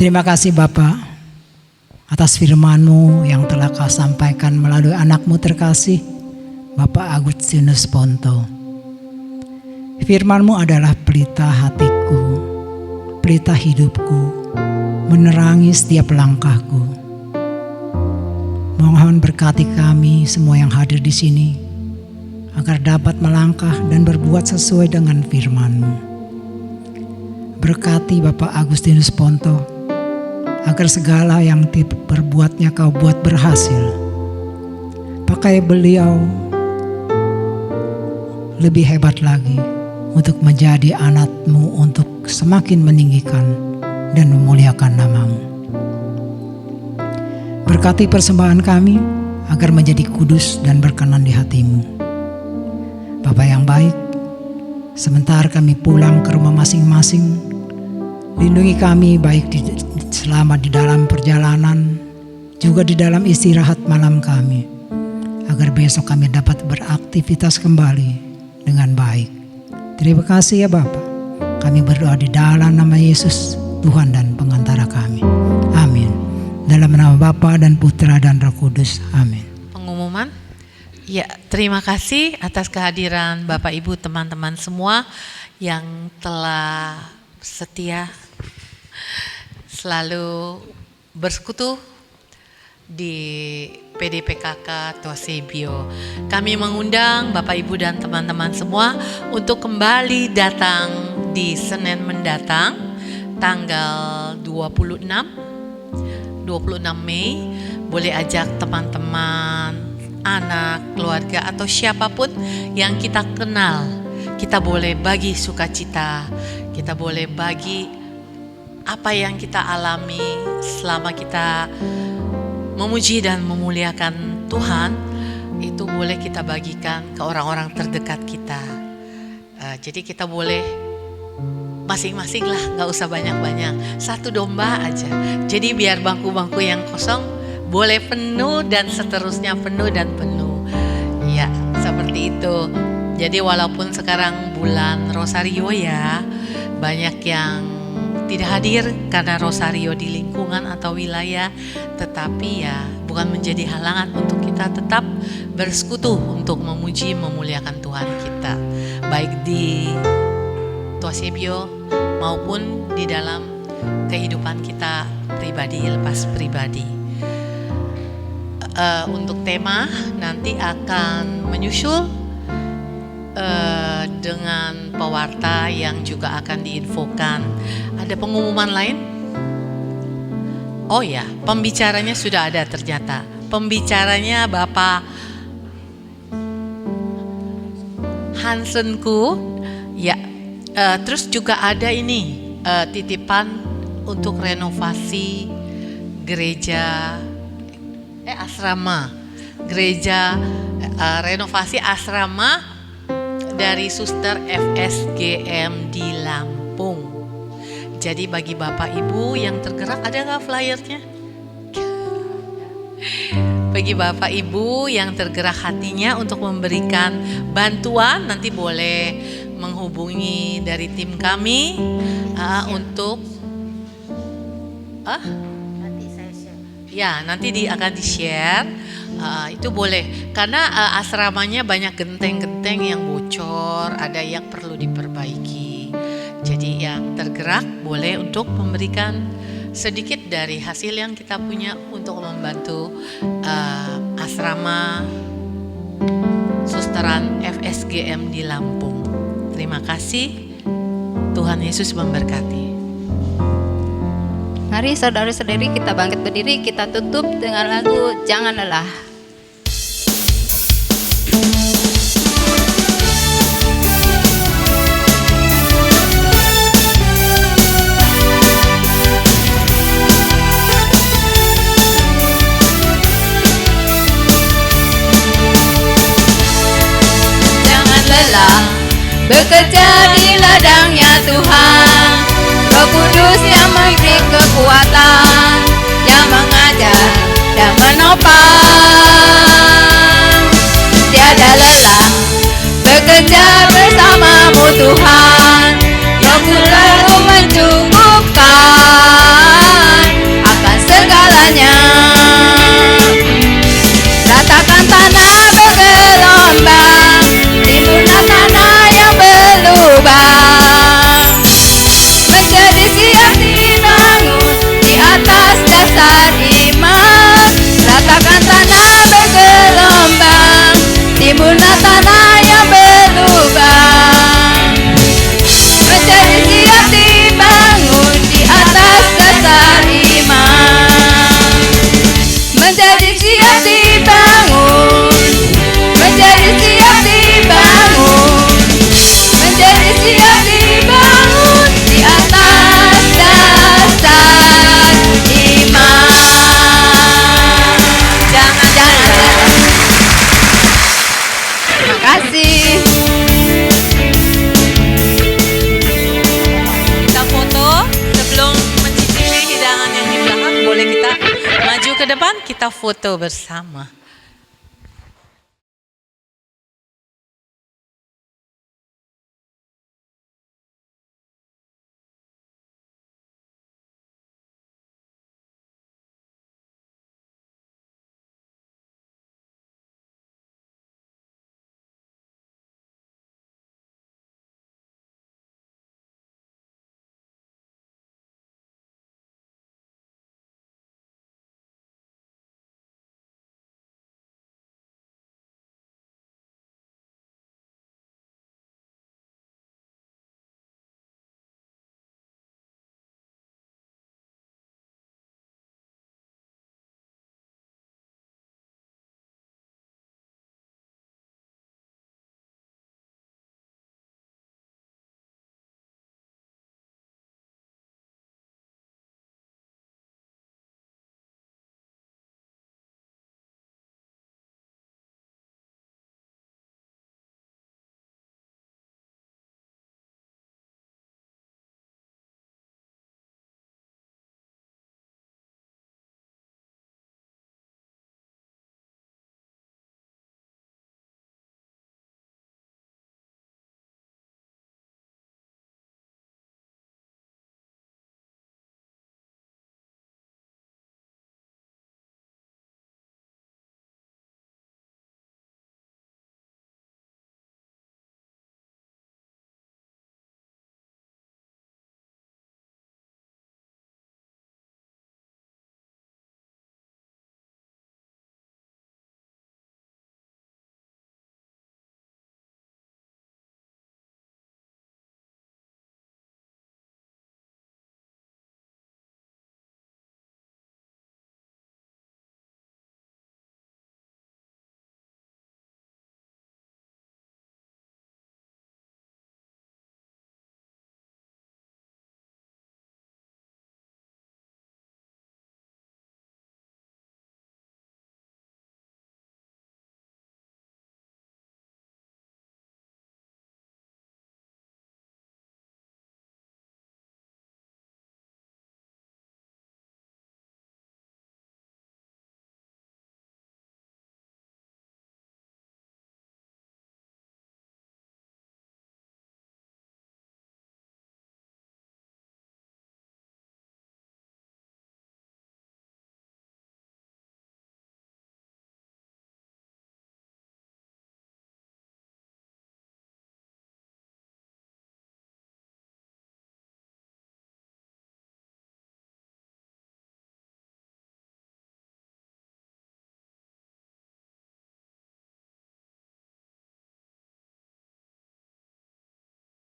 Terima kasih Bapa atas firman-Mu yang telah Kau sampaikan melalui anak-Mu terkasih, Bapak Agustinus Ponto. Firman-Mu adalah pelita hatiku, pelita hidupku, menerangi setiap langkahku. Mohon berkati kami semua yang hadir di sini, agar dapat melangkah dan berbuat sesuai dengan firman-Mu. Berkati Bapak Agustinus Ponto, agar segala yang diperbuatnya Kau buat berhasil. Pakai beliau lebih hebat lagi untuk menjadi anak-Mu, untuk semakin meninggikan dan memuliakan nama-Mu. Berkati persembahan kami agar menjadi kudus dan berkenan di hati-Mu. Bapa yang baik, sementara kami pulang ke rumah masing-masing, lindungi kami baik selama di dalam perjalanan, juga di dalam istirahat malam kami, agar besok kami dapat beraktivitas kembali dengan baik. Terima kasih ya Bapa. Kami berdoa di dalam nama Yesus, Tuhan dan pengantara kami. Amin. Dalam nama Bapa dan Putra dan Roh Kudus. Amin. Pengumuman. Ya, terima kasih atas kehadiran Bapak Ibu teman-teman semua yang telah setia selalu bersekutu di PDPKK Tosebio. Kami mengundang Bapak Ibu dan teman-teman semua untuk kembali datang di Senin mendatang tanggal 26 Mei. Boleh ajak teman-teman, anak, keluarga atau siapapun yang kita kenal. Kita boleh bagi sukacita, kita boleh bagi apa yang kita alami selama kita memuji dan memuliakan Tuhan. Itu boleh kita bagikan ke orang-orang terdekat kita. Jadi kita boleh masing-masing lah, gak usah banyak-banyak, satu domba aja. Jadi biar bangku-bangku yang kosong boleh penuh dan seterusnya penuh dan penuh. Ya, seperti itu. Jadi walaupun sekarang bulan Rosario ya, banyak yang tidak hadir karena Rosario di lingkungan atau wilayah, tetapi ya bukan menjadi halangan untuk kita tetap bersekutu untuk memuji memuliakan Tuhan kita, baik di Tosebio maupun di dalam kehidupan kita pribadi, lepas pribadi. Untuk tema nanti akan menyusul dengan pewarta yang juga akan diinfokan. Ada pengumuman lain? Oh ya, pembicaranya sudah ada ternyata. Pembicaranya Bapak Hansenku. Ya, terus juga ada ini titipan untuk renovasi gereja asrama. Gereja renovasi asrama dari Suster FSGM di Lampung. Jadi bagi Bapak Ibu yang tergerak, ada nggak flyernya? Bagi Bapak Ibu yang tergerak hatinya untuk memberikan bantuan, nanti boleh menghubungi dari tim kami untuk nanti akan di-share. Itu boleh, karena asramanya banyak genteng-genteng yang bocor, ada yang perlu diperbaiki. Jadi yang tergerak boleh untuk memberikan sedikit dari hasil yang kita punya untuk membantu asrama Susteran FSGM di Lampung. Terima kasih, Tuhan Yesus memberkati. Mari saudara-saudari kita bangkit berdiri, kita tutup dengan lagu Jangan Lelah. Jangan lelah bekerja di ladangnya Tuhan. Roh Kudus yang memberi kekuatan, yang mengajar dan menopang. Tiada lelah bekerja bersamamu Tuhan, yang selalu mencukupkan. kita foto bersama.